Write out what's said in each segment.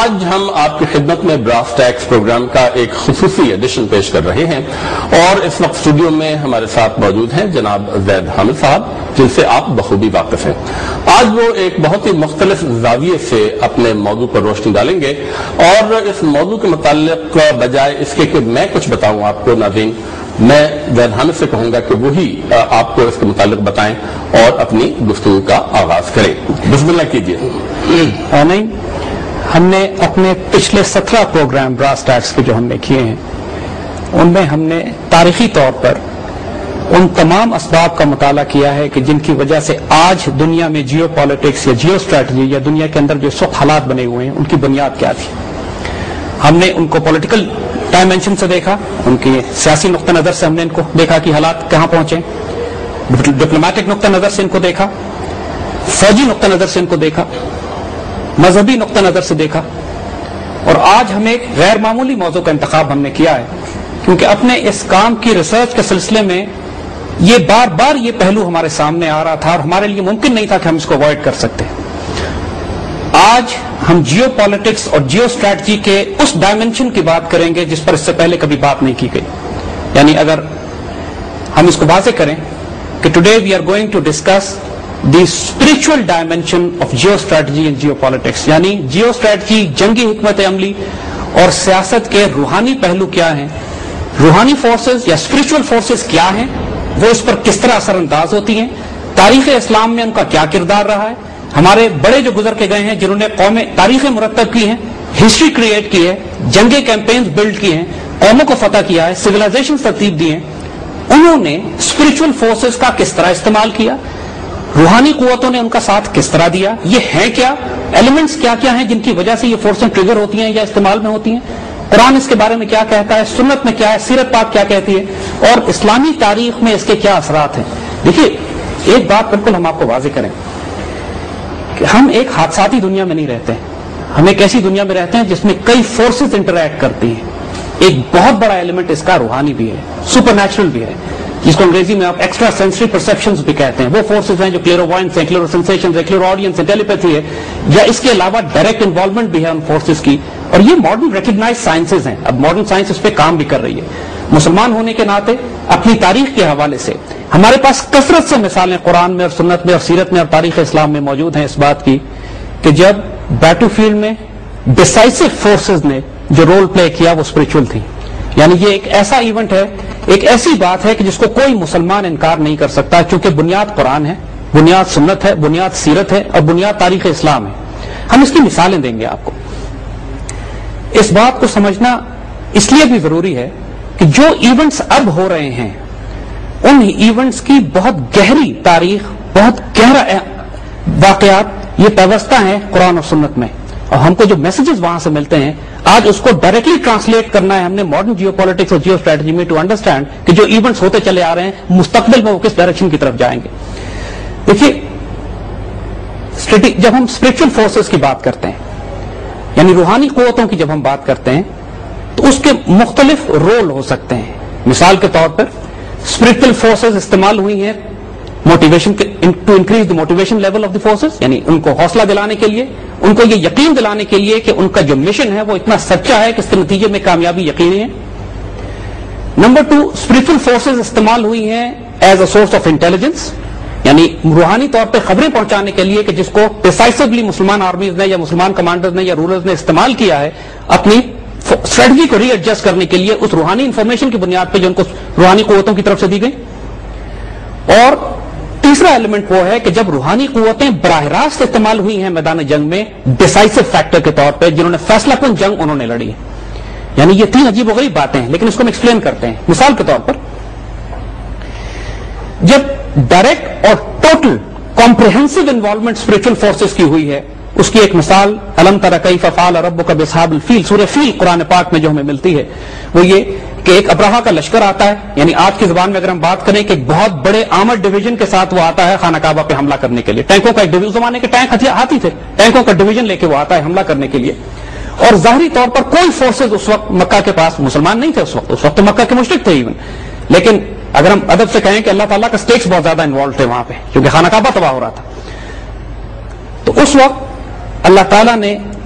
آج ہم آپ کی خدمت میں براس ٹیکس پروگرام کا ایک خصوصی ایڈیشن پیش کر رہے ہیں اور اس وقت اسٹوڈیو میں ہمارے ساتھ موجود ہیں جناب زید حامد صاحب، جن سے آپ بخوبی واقف ہیں۔ آج وہ ایک بہت ہی مختلف زاویے سے اپنے موضوع پر روشنی ڈالیں گے اور اس موضوع کے متعلق بجائے اس کے کہ میں کچھ بتاؤں آپ کو ناظرین، میں زید حامد سے کہوں گا کہ وہی آپ کو اس کے متعلق بتائیں اور اپنی گفتگو کا آغاز کریں۔ بسم اللہ کیجیے۔ نہیں، ہم نے اپنے پچھلے 17 پروگرام براس ٹیکس کے جو ہم نے کیے ہیں ان میں ہم نے تاریخی طور پر ان تمام اسباب کا مطالعہ کیا ہے کہ جن کی وجہ سے آج دنیا میں جیو پالیٹکس یا جیو اسٹریٹجی یا دنیا کے اندر جو اس وقت حالات بنے ہوئے ہیں ان کی بنیاد کیا تھی۔ ہم نے ان کو پولیٹیکل ڈائمینشن سے دیکھا، ان کی سیاسی نقطہ نظر سے ہم نے ان کو دیکھا کہ حالات کہاں پہنچے، ڈپلومیٹک نقطہ نظر سے ان کو دیکھا، فوجی نقطہ نظر سے ان کو دیکھا، مذہبی نقطہ نظر سے دیکھا، اور آج ہمیں ایک غیر معمولی موضوع کا انتخاب ہم نے کیا ہے کیونکہ اپنے اس کام کی ریسرچ کے سلسلے میں یہ بار بار یہ پہلو ہمارے سامنے آ رہا تھا اور ہمارے لیے ممکن نہیں تھا کہ ہم اس کو اوائڈ کر سکتے۔ آج ہم جیو پالیٹکس اور جیو اسٹریٹجی کے اس ڈائمینشن کی بات کریں گے جس پر اس سے پہلے کبھی بات نہیں کی گئی، یعنی اگر ہم اس کو واضح کریں کہ today we are going to discuss the spiritual dimension of geostrategy and geopolitics, یعنی جیو اسٹریٹجی جنگی حکمت عملی اور سیاست کے روحانی پہلو کیا ہیں، روحانی فورسز یا اسپرچل فورسز کیا ہیں، وہ اس پر کس طرح اثر انداز ہوتی ہیں، تاریخ اسلام میں ان کا کیا کردار رہا ہے، ہمارے بڑے جو گزر کے گئے ہیں جنہوں نے قومیں تاریخیں مرتب کی ہیں، ہسٹری کریٹ کی ہے، جنگیں کیمپینز بلڈ کی ہیں، قوموں کو فتح کیا ہے، سویلائزیشن ترتیب دی ہیں، انہوں نے اسپرچل فورسز کا کس طرح استعمال کیا، روحانی قوتوں نے ان کا ساتھ کس طرح دیا، یہ ہیں کیا، ایلیمنٹس کیا کیا ہیں جن کی وجہ سے یہ فورسیں ٹریگر ہوتی ہیں یا استعمال میں ہوتی ہیں، قرآن اس کے بارے میں کیا کہتا ہے، سنت میں کیا ہے، سیرت پاک کیا کہتی ہے، اور اسلامی تاریخ میں اس کے کیا اثرات ہیں۔ دیکھیے ایک بات بالکل ہم آپ کو واضح کریں کہ ہم ایک حادثاتی دنیا میں نہیں رہتے ہیں، ہم ایک ایسی دنیا میں رہتے ہیں جس میں کئی فورسز انٹریکٹ کرتی ہیں۔ ایک بہت بڑا ایلیمنٹ اس کا روحانی بھی ہے، سپر نیچرل بھی ہے، جس کو انگریزی میں آپ ایکسٹرا سینسری پرسیپشنز بھی کہتے ہیں۔ وہ فورسز ہیں جو کلیئرووائنس ہے، کلیئرو سینسیشنز ہے، کلیئرو آڈینس ہے، ٹیلیپیتھی ہے، یا اس کے علاوہ ڈائریکٹ انوالومنٹ بھی ہے ان فورسز کی، اور یہ ماڈرن ریکگنائز سائنسز ہیں۔ اب ماڈرن سائنس اس پہ کام بھی کر رہی ہے۔ مسلمان ہونے کے ناطے اپنی تاریخ کے حوالے سے ہمارے پاس کثرت سے مثالیں قرآن میں اور سنت میں اور سیرت میں اور تاریخ اسلام میں موجود ہیں اس بات کی کہ جب بیٹل فیلڈ میں ڈیسائسو فورسز نے جو رول پلے کیا وہ اسپرچل تھی، یعنی یہ ایک ایسا ایونٹ ہے، ایک ایسی بات ہے کہ جس کو کوئی مسلمان انکار نہیں کر سکتا، کیونکہ بنیاد قرآن ہے، بنیاد سنت ہے، بنیاد سیرت ہے اور بنیاد تاریخ اسلام ہے۔ ہم اس کی مثالیں دیں گے آپ کو۔ اس بات کو سمجھنا اس لیے بھی ضروری ہے کہ جو ایونٹس اب ہو رہے ہیں ان ایونٹس کی بہت گہری تاریخ، بہت گہرا واقعات یہ پیوستہ ہیں قرآن اور سنت میں، اور ہم کو جو میسیجز وہاں سے ملتے ہیں آج اس کو ڈائریکٹلی ٹرانسلیٹ کرنا ہے ہم نے ماڈرن جیو پالیٹکس اور جیو اسٹریٹجی میں ٹو انڈرسٹینڈ کہ جو ایونٹس ہوتے چلے آ رہے ہیں مستقبل میں وہ کس ڈائریکشن کی طرف جائیں گے۔ دیکھیے جب ہم اسپرچل فورسز کی بات کرتے ہیں یعنی روحانی قوتوں کی جب ہم بات کرتے ہیں تو اس کے مختلف رول ہو سکتے ہیں۔ مثال کے طور پر اسپرچل فورسز استعمال ہوئی ہیں motivation to increase the motivation level of the forces, یعنی ان کو حوصلہ دلانے کے لیے، ان کو یہ یقین دلانے کے لیے کہ ان کا جو مشن ہے وہ اتنا سچا ہے کہ اس کے نتیجے میں کامیابی یقینی ہے۔ نمبر 2، اسپرچل فورسز استعمال ہوئی ہیں as a source of intelligence, یعنی روحانی طور پہ خبریں پہنچانے کے لیے کہ جس کو ڈیسائسولی مسلمان آرمیز نے یا مسلمان کمانڈرز نے یا رولرز نے استعمال کیا ہے اپنی اسٹریٹجی کو ری ایڈجسٹ کرنے کے لیے اس روحانی انفارمیشن کی بنیاد پہ جو ان کو روحانی قوتوں کی طرف سے دی گئی۔ اور تیسرا ایلیمنٹ وہ ہے کہ جب روحانی قوتیں براہ راست استعمال ہوئی ہیں میدان جنگ میں ڈیسائسو فیکٹر کے طور پہ، جنہوں نے فیصلہ کن جنگ انہوں نے لڑی ہے، یعنی یہ 3 عجیب و غریب باتیں ہیں لیکن اس کو ہم ایکسپلین کرتے ہیں۔ مثال کے طور پر جب ڈائریکٹ اور total comprehensive involvement spiritual forces کی ہوئی ہے، اس کی ایک مثال الم تر کیف فعل ربک باصحاب الفیل، سورہ فیل قرآن پاک میں جو ہمیں ملتی ہے وہ یہ کہ ایک ابرہہ کا لشکر آتا ہے، یعنی آج کی زبان میں اگر ہم بات کریں کہ ایک بہت بڑے آرمڈ ڈویژن کے ساتھ وہ آتا ہے خانہ کعبہ پہ حملہ کرنے کے لیے، ٹینکوں کا ایک ڈویژن، زمانے کے ٹینک ہاتھی تھے، ٹینکوں کا ڈویژن لے کے وہ آتا ہے حملہ کرنے کے لیے، اور ظاہری طور پر کوئی فورسز اس وقت مکہ کے پاس مسلمان نہیں تھے، اس وقت تو مکہ کے مشرک تھے ایون، لیکن اگر ہم ادب سے کہیں کہ اللہ تعالیٰ کا سٹیکس بہت زیادہ انوالو تھے وہاں پہ کیونکہ خانہ کعبہ تباہ ہو رہا تھا، تو اس وقت اللہ تعالیٰ نے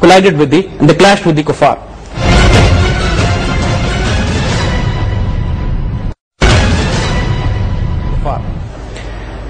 collided with they clashed with the kuffar.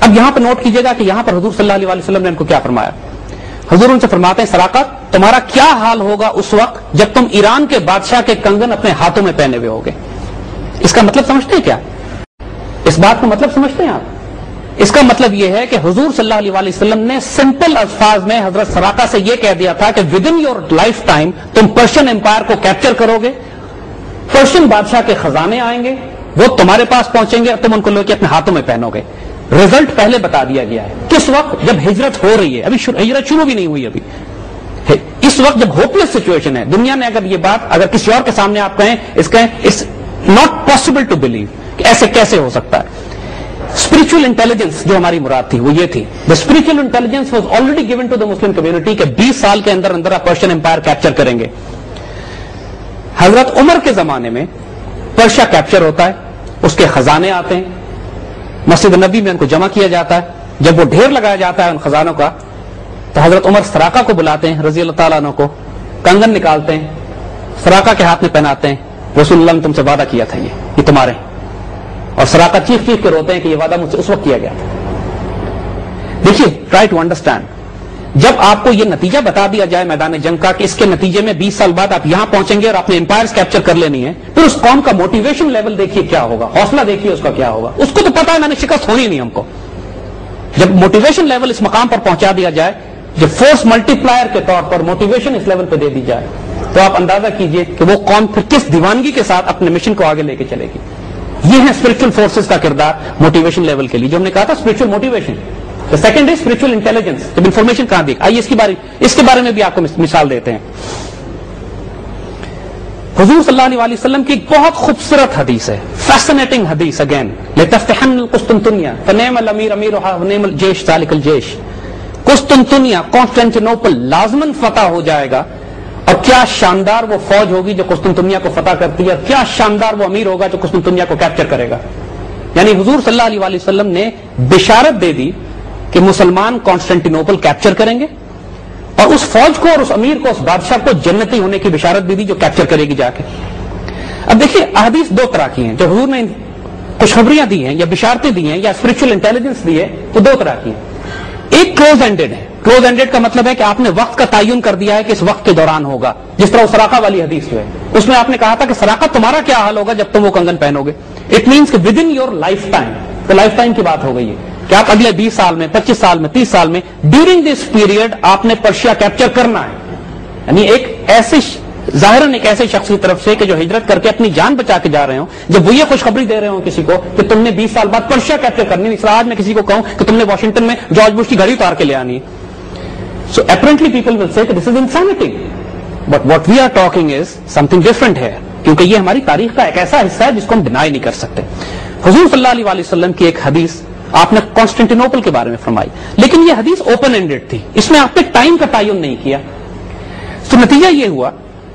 اب یہاں پر نوٹ کیجئے گا کہ یہاں پر حضور صلی اللہ علیہ وسلم نے ان کو کیا فرمایا. حضور ان سے فرماتے ہیں سراقہ تمہارا کیا حال ہوگا اس وقت جب تم ایران کے بادشاہ کے کنگن اپنے ہاتھوں میں پہنے ہوئے ہوگے. اس کا مطلب سمجھتے ہیں کیا؟ اس بات کا مطلب سمجھتے ہیں آپ؟ اس کا مطلب یہ ہے کہ حضور صلی اللہ علیہ وسلم نے سمپل الفاظ میں حضرت سراقہ سے یہ کہہ دیا تھا کہ with in your life time تم پرشین امپائر کو کیپچر کرو گے, پرشین بادشاہ کے خزانے آئیں گے, وہ تمہارے پاس پہنچیں گے اور تم ان کو لے کے اپنے ہاتھوں میں پہنو گے. رزلٹ پہلے بتا دیا گیا ہے. کس وقت؟ جب ہجرت ہو رہی ہے, ابھی ہجرت شروع بھی نہیں ہوئی ابھی. اس وقت جب ہوپلیس سچویشن ہے, دنیا نے اگر یہ بات اگر کسی اور کے سامنے آپ کہیں it's not possible to believe کہ ایسے کیسے ہو سکتا ہے. اسپرچل انٹیلیجنس جو ہماری مراد تھی وہ یہ تھی. The spiritual intelligence was already given to the Muslim community کہ 20 سال کے اندر اندر آپ پرشین امپائر کیپچر کریں گے. حضرت عمر کے زمانے میں پرشیا کیپچر ہوتا ہے, اس کے خزانے آتے ہیں, مسجد نبی میں ان کو جمع کیا جاتا ہے. جب وہ ڈھیر لگایا جاتا ہے ان خزانوں کا تو حضرت عمر سراقہ کو بلاتے ہیں رضی اللہ تعالیٰ عنہ کو, کنگن نکالتے ہیں, سراقہ کے ہاتھ میں پہناتے ہیں. رسول اللہ نے تم سے وعدہ کیا تھا یہ تمہارے. اور سراقہ چیخ چیخ کے روتے ہیں کہ یہ وعدہ مجھ سے اس وقت کیا گیا تھا. دیکھیے ٹرائی ٹو انڈرسٹینڈ, جب آپ کو یہ نتیجہ بتا دیا جائے میدان جنگ کا کہ اس کے نتیجے میں 20 سال بعد آپ یہاں پہنچیں گے اور اپنے امپائرز کیپچر کر لینی ہے, پھر اس قوم کا موٹیویشن لیول دیکھیے کیا ہوگا, حوصلہ دیکھیے اس کا کیا ہوگا. اس کو تو پتا ہے میں نے شکست ہونی نہیں ہم کو. جب موٹیویشن لیول اس مقام پر پہنچا دیا جائے, جب فورس ملٹی پلائر کے طور پر موٹیویشن اس لیول پہ دے دی جائے, تو آپ اندازہ کیجئے کہ وہ قوم پھر کس دیوانگی کے ساتھ اپنے مشن کو آگے لے کے چلے گی. یہ ہے اسپرچل فورسز کا کردار موٹیویشن لیول کے لیے, جو ہم نے کہا تھا spiritual motivation. Second is spiritual intelligence, جب انفارمیشن کہاں دی. آئیے اس کے بارے میں بھی آپ کو مثال دیتے ہیں. حضور صلی اللہ علیہ وسلم کی ایک بہت خوبصورت حدیث ہے, فیسنیٹنگ حدیث اگین, لتفتحن القسطنطنیہ فنعم الامیر امیرها ونعم الجیش ذلک الجیش. قسطنطنیہ کانسٹینٹینوپل لازماً فتح ہو جائے گا, اور کیا شاندار وہ فوج ہوگی جو قسطنطنیہ کو فتح کرتی ہے, اور کیا شاندار وہ امیر ہوگا جو قسطنطنیہ کو کیپچر کرے گا. یعنی حضور صلی اللہ علیہ وسلم نے بشارت دے دی کہ مسلمان کانسٹینٹینوپل کیپچر کریں گے, اور اس فوج کو اور اس امیر کو اس بادشاہ کو جنتی ہونے کی بشارت بھی دی جو کیپچر کرے گی جا کے. اب دیکھیے احادیث دو طرح کی ہیں, جو حضور نے خوشخبریاں دی ہیں یا بشارتیں دی ہیں یا اسپرچل انٹیلیجنس دی ہے, وہ دو طرح کی ہیں. ایک کلوز اینڈیڈ ہے. کلوز اینڈیڈ کا مطلب ہے کہ آپ نے وقت کا تعین کر دیا ہے کہ اس وقت کے دوران ہوگا, جس طرح سراقہ والی حدیث جو ہے اس میں آپ نے کہا تھا کہ سراقہ تمہارا کیا حال ہوگا جب تم وہ کنگن پہنو گے. اٹ مینس کہ with in your life time, تو لائف ٹائم کی بات ہو گئی ہے کہ آپ اگلے 20 سال میں 25 سال میں 30 سال میں ڈیورنگ دس پیریڈ آپ نے پرشیا کیپچر کرنا ہے. یعنی ایک ایسے ظاہراً ایک ایسے شخص کی طرف سے کہ جو ہجرت کر کے اپنی جان بچا کے جا رہے ہوں, جب وہ یہ خوشخبری دے رہے ہوں کسی کو کہ تم نے 20 سال بعد پرشیا کیپچر کرنی. اس آج میں کسی کو کہوں کہ تم نے واشنگٹن میں جارج بش کی گھڑی اتار کے لے آنی ہے, سو apparently people will say this is insanity. But what we are talking is something different ہے, کیونکہ یہ ہماری تاریخ کا ایک ایسا حصہ ہے جس کو ہم ڈینائی نہیں کر سکتے. حضور صلی اللہ علیہ وسلم کی ایک حدیث آپ نے کانسٹینٹینوپل کے بارے میں فرمائی, لیکن یہ حدیث اوپن اینڈیڈ تھی, اس میں آپ نے ٹائم کا تعین نہیں کیا. تو نتیجہ یہ ہوا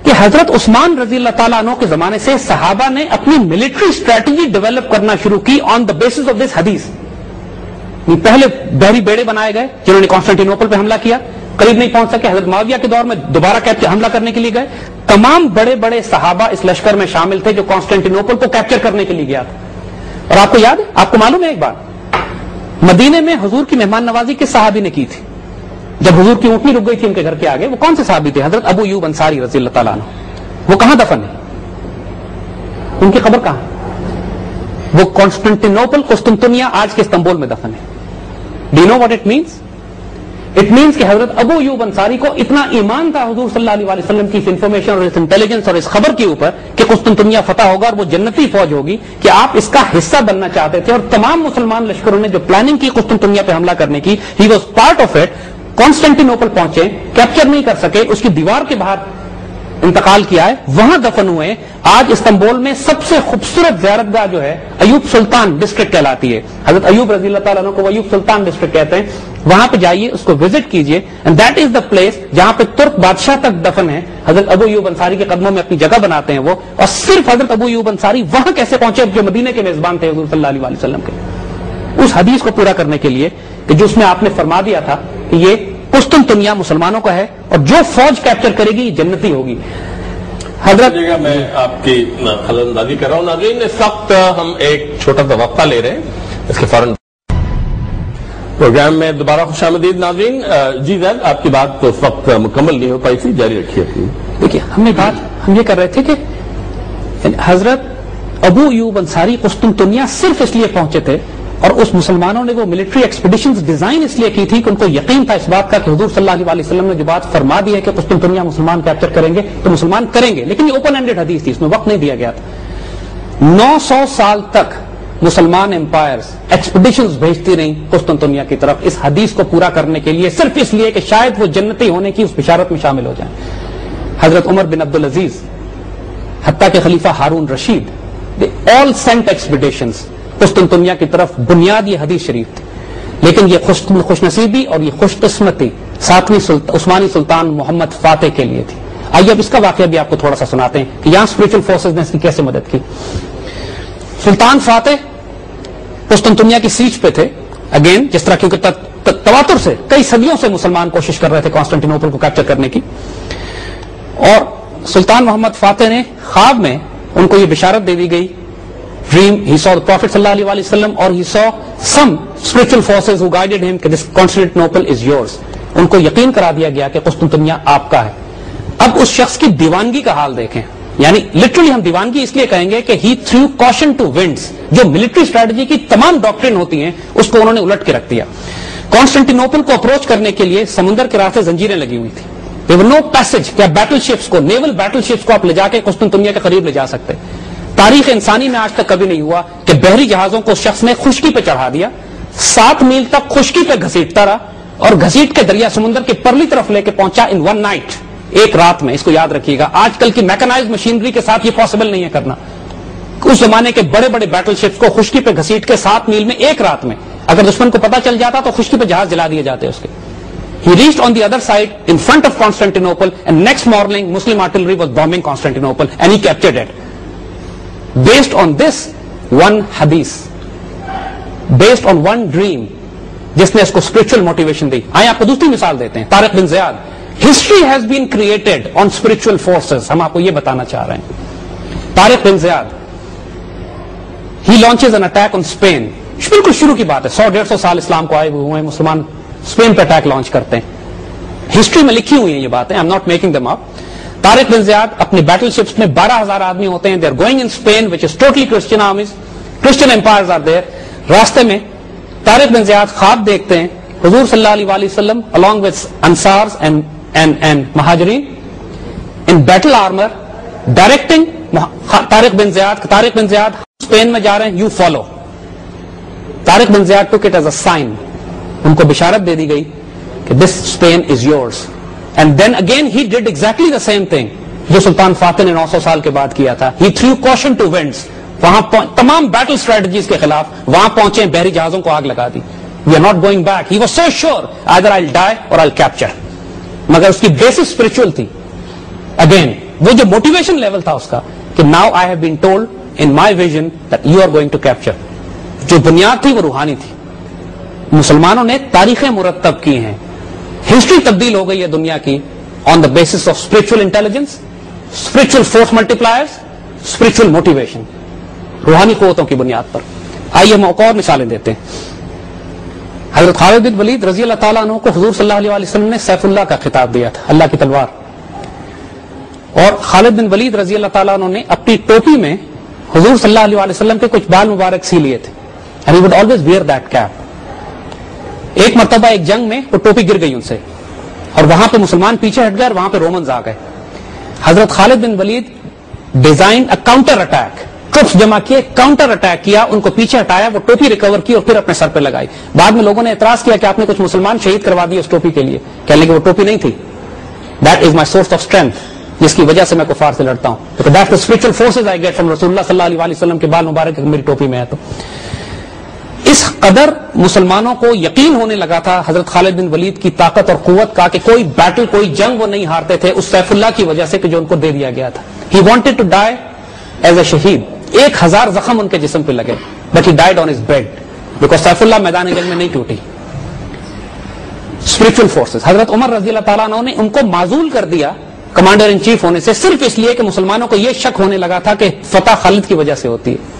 کہ حضرت عثمان رضی اللہ تعالیٰ عنہ کے زمانے سے صحابہ نے اپنی ملٹری اسٹریٹجی ڈیولپ کرنا شروع کی on the basis of this حدیث. پہلے بحری بیڑے بنائے گئے جنہوں نے کانسٹینٹینوپل پہ حملہ کیا, قریب نہیں پہنچ سکے. حضرت معاویہ کے دور میں دوبارہ حملہ کرنے کے لیے گئے. تمام بڑے بڑے صحابہ اس لشکر میں شامل تھے جو کانسٹینٹینوپل کو کیپچر کرنے کے لیے گیا تھا. اور آپ کو یاد ہے, آپ کو معلوم ہے ایک بات, مدینے میں حضور کی مہمان نوازی کس صحابی نے کی تھی جب حضور کی اونٹنی رک گئی تھی ان کے گھر کے آگے؟ وہ کون سے صحابی تھے؟ حضرت ابو ایوب انصاری رضی اللہ تعالیٰ عنہ. وہ کہاں دفن ہے؟ ان کی قبر کہاں ہے؟ وہ کانسٹینٹینوپل قسطنطنیہ آج کے استنبول میں دفن ہے. Do you know what it means? It means کہ حضرت ابو ایوب انصاری کو اتنا ایمان تھا حضور صلی اللہ علیہ وسلم کی اس انفارمیشن اور اس انٹیلیجنس اور اس خبر کے اوپر کہ قسطنطنیہ فتح ہوگا اور وہ جنتی فوج ہوگی, کہ آپ اس کا حصہ بننا چاہتے تھے. اور تمام مسلمان لشکروں نے جو پلاننگ کی قسطنطنیہ پہ حملہ کرنے کی, he was part of it. Constantinople پہنچے, کیپچر نہیں کر سکے, اس کی دیوار کے باہر انتقال کیا ہے, وہاں دفن ہوئے. آج استنبول میں سب سے خوبصورت زیارت گاہ جو ہے ایوب سلطان ڈسٹرکٹ کہلاتی ہے. حضرت ایوب رضی اللہ تعالیٰ عنہ کو ایوب سلطان ڈسٹرکٹ کہتے ہیں. وہاں پہ جائیے, اس کو وزٹ کیجیے, and that is the place جہاں پہ ترک بادشاہ تک دفن ہے. حضرت ابو ایوب انصاری کے قدموں میں اپنی جگہ بناتے ہیں وہ. اور صرف حضرت ابو ایوب انصاری وہاں کیسے پہنچے جو مدینے کے میزبان تھے حضور صلی اللہ علیہ وسلم کے, اس حدیث کو پورا کرنے کے لیے کہ جو اس میں آپ نے فرما دیا تھا کہ یہ قسطنطنیہ مسلمانوں کا ہے اور جو فوج کیپچر کرے گی یہ جنتی ہوگی. حضرت میں آپ کی خلل اندازی کر رہا ہوں. ناظرین, اس وقت ہم ایک چھوٹا سا وقفہ لے رہے ہیں, اس کے فوراً پروگرام میں دوبارہ خوش آمدید ناظرین. جی زید، آپ کی بات تو اس وقت مکمل نہیں ہو پائی تھی، جاری رکھیے اپنی. دیکھیے ہم یہ کر رہے تھے کہ حضرت ابو ایوب انصاری قسطنطنیہ صرف اس لیے پہنچے تھے اور اس مسلمانوں نے وہ ملٹری ایکسپیڈیشنز ڈیزائن اس لیے کی تھی کہ ان کو یقین تھا اس بات کا کہ حضور صلی اللہ علیہ وسلم نے جو بات فرما دی ہے کہ قسطنطنیہ مسلمان کیپچر کریں گے تو مسلمان کریں گے، لیکن یہ اوپن اینڈڈ حدیث تھی، اس میں وقت نہیں دیا گیا تھا. 900 سال تک مسلمان امپائرز ایکسپیڈیشنز بھیجتی رہیں قسطنطنیہ کی طرف اس حدیث کو پورا کرنے کے لیے، صرف اس لیے کہ شاید وہ جنتی ہونے کی اس بشارت میں شامل ہو جائیں. حضرت عمر بن عبدالعزیز، حتیٰ کہ خلیفہ Haroon Rashid, they all sent expeditions قسطنطنیہ کی طرف. بنیاد یہ حدیث شریف تھی، لیکن یہ خوش نصیبی اور یہ خوش قسمتی ساتویں عثمانی سلطان محمد فاتح کے لیے تھی. آئیے اب اس کا واقعہ بھی آپ کو تھوڑا سا سناتے ہیں کہ یہاں اسپرچل فورسز نے اس کی کیسے مدد کی. سلطان فاتح قسطنطنیہ کی سیج پہ تھے اگین، جس طرح کیونکہ تواتر سے کئی صدیوں سے مسلمان کوشش کر رہے تھے کانسٹنٹینوپل کو کیپچر کرنے کی، اور سلطان محمد فاتح نے خواب میں ان کو یہ بشارت دے دی گئی، dream, he saw the Prophet صلی اللہ علیہ وسلم اور he saw some spiritual forces who guided him کہ this Constantinople is yours. ان کو یقین کرا دیا گیا کہ قسطنطنیہ آپ کا ہے. اب اس شخص کی دیوانگی کا حال دیکھیں، یعنی لٹرلی ہم دیوانگی اس لیے کہیں گے کہ he threw caution to winds. جو ملٹری اسٹریٹجی کی تمام ڈاکٹرن ہوتی ہیں اس کو انہوں نے الٹ کے رکھ دیا. کانسٹنٹینوپل کو اپروچ کرنے کے لیے سمندر کے راستے زنجیریں لگی ہوئی تھی. There were no passage کہ بیٹل شپس کو، نیول بیٹل شپس کو آپ لے جا کے قسطنطنیہ کے قریب لے جا سکتے. تاریخ انسانی میں آج تک کبھی نہیں ہوا کہ بحری جہازوں کو شخص نے خشکی پہ چڑھا دیا، 7 میل تک خشکی پہ گھسیٹتا رہا اور گھسیٹ کے دریا سمندر کی پرلی طرف لے کے پہنچا ان 1 نائٹ، ایک رات میں. اس کو یاد رکھیے گا، آج کل کی میکنائز مشینری کے ساتھ یہ پاسبل نہیں ہے کرنا. اس زمانے کے بڑے بڑے بیٹل شپس کو خشکی پہ گھسیٹ کے 7 میل میں ایک رات میں، اگر دشمن کو پتا چل جاتا تو خشکی پہ جہاز جلا دیے جاتے اس کے. He reached on the other side in front of Constantinople and next morning Muslim artillery was bombing Constantinople and he captured it. Based on this one hadith, based on one dream, جس نے اس کو spiritual motivation دی. آئیں آپ کو دوسری مثال دیتے ہیں، طارق بن زیاد. History has been created on spiritual forces. ہم آپ کو یہ بتانا چاہ رہے ہیں. طارق بن زیاد, he launches an attack on Spain. بالکل شروع کی بات ہے, 100-150 سال اسلام کو آئے ہوئے ہیں, مسلمان اسپین پہ اٹیک لانچ کرتے ہیں. ہسٹری میں لکھی ہوئی ہیں یہ باتیں, I'm not making them up. Tariq بن زیاد اپنی بیٹل شپس میں 12,000 آدمی ہوتے ہیں. They are going in Spain, which is totally Christian armies. Christian empires are there. راستے میں طارق بن زیاد خواب دیکھتے ہیں, حضور صلی اللہ علیہ وسلم along with Ansars and Muhajirin in battle armor directing Tariq بن زیاد اسپین میں جا رہے ہیں, you follow. طارق بن زیاد took it as a sign. ان کو بشارت دے دی گئی کہ this Spain is yours. And then again he did exactly the same thing جو سلطان فاتح نے 900 سال کے بعد کیا تھا. He threw caution to winds. وہاں تمام بیٹل اسٹریٹجیز کے خلاف وہاں پہنچے, بحری جہازوں کو آگ لگا دی. We are not going back. He was so sure either I'll die or I'll capture. مگر اس کی بیسس اسپرچل تھی. اگین وہ جو موٹیویشن لیول تھا اس کا کہ now I have been told in my vision that you are going to capture. جو بنیاد تھی وہ روحانی تھی. مسلمانوں نے تاریخیں مرتب کی ہیں, ہسٹری تبدیل ہو گئی ہے دنیا کی on the basis of spiritual intelligence, spiritual force multipliers, spiritual motivation, روحانی قوتوں کی بنیاد پر. آئیے ہم اور مثالیں دیتے ہیں. حضرت خالد بن ولید رضی اللہ تعالیٰ عنہ کو حضور صلی اللہ علیہ وسلم نے سیف اللہ کا خطاب دیا تھا, اللہ کی تلوار. اور خالد بن ولید رضی اللہ تعالیٰ عنہ نے اپنی ٹوپی میں حضور صلی اللہ علیہ وسلم کے کچھ بال مبارک سی لیے تھے. And he would always wear that cap. ایک مرتبہ ایک جنگ میں وہ ٹوپی گر گئی ان سے, اور وہاں پہ مسلمان پیچھے ہٹ گئے اور وہاں پہ رومنز آ گئے. حضرت خالد بن ولید design a counter attack, troops جمع کیے, کاؤنٹر اٹیک کیا, ان کو پیچھے ہٹایا, وہ ٹوپی ریکور کی اور پھر اپنے سر پہ لگائی. بعد میں لوگوں نے اعتراض کیا کہ آپ نے کچھ مسلمان شہید کروا دیے اس ٹوپی کے لیے. کہنے کہ وہ ٹوپی نہیں تھی, that is my source of strength, جس کی وجہ سے میں کفار سے لڑتا ہوں. That the spiritual forces I get from رسول اللہ صلی اللہ علیہ وسلم کے بال مبارک میری ٹوپی میں ہے. تو اس قدر مسلمانوں کو یقین ہونے لگا تھا حضرت خالد بن ولید کی طاقت اور قوت کا کہ کوئی بیٹل, کوئی جنگ وہ نہیں ہارتے تھے اس سیف اللہ کی وجہ سے کہ جو ان کو دے دیا گیا تھا. He wanted to die as a شہید. 1000 زخم ان کے جسم پہ لگے, but he died on his bed because سیف اللہ میدان جنگ میں نہیں ٹوٹی. اسپرچل فورسز, حضرت عمر رضی اللہ تعالیٰ عنہ نے ان کو معزول کر دیا کمانڈر ان چیف ہونے سے, صرف اس لیے کہ مسلمانوں کو یہ شک ہونے لگا تھا کہ فتح خالد کی وجہ سے ہوتی ہے.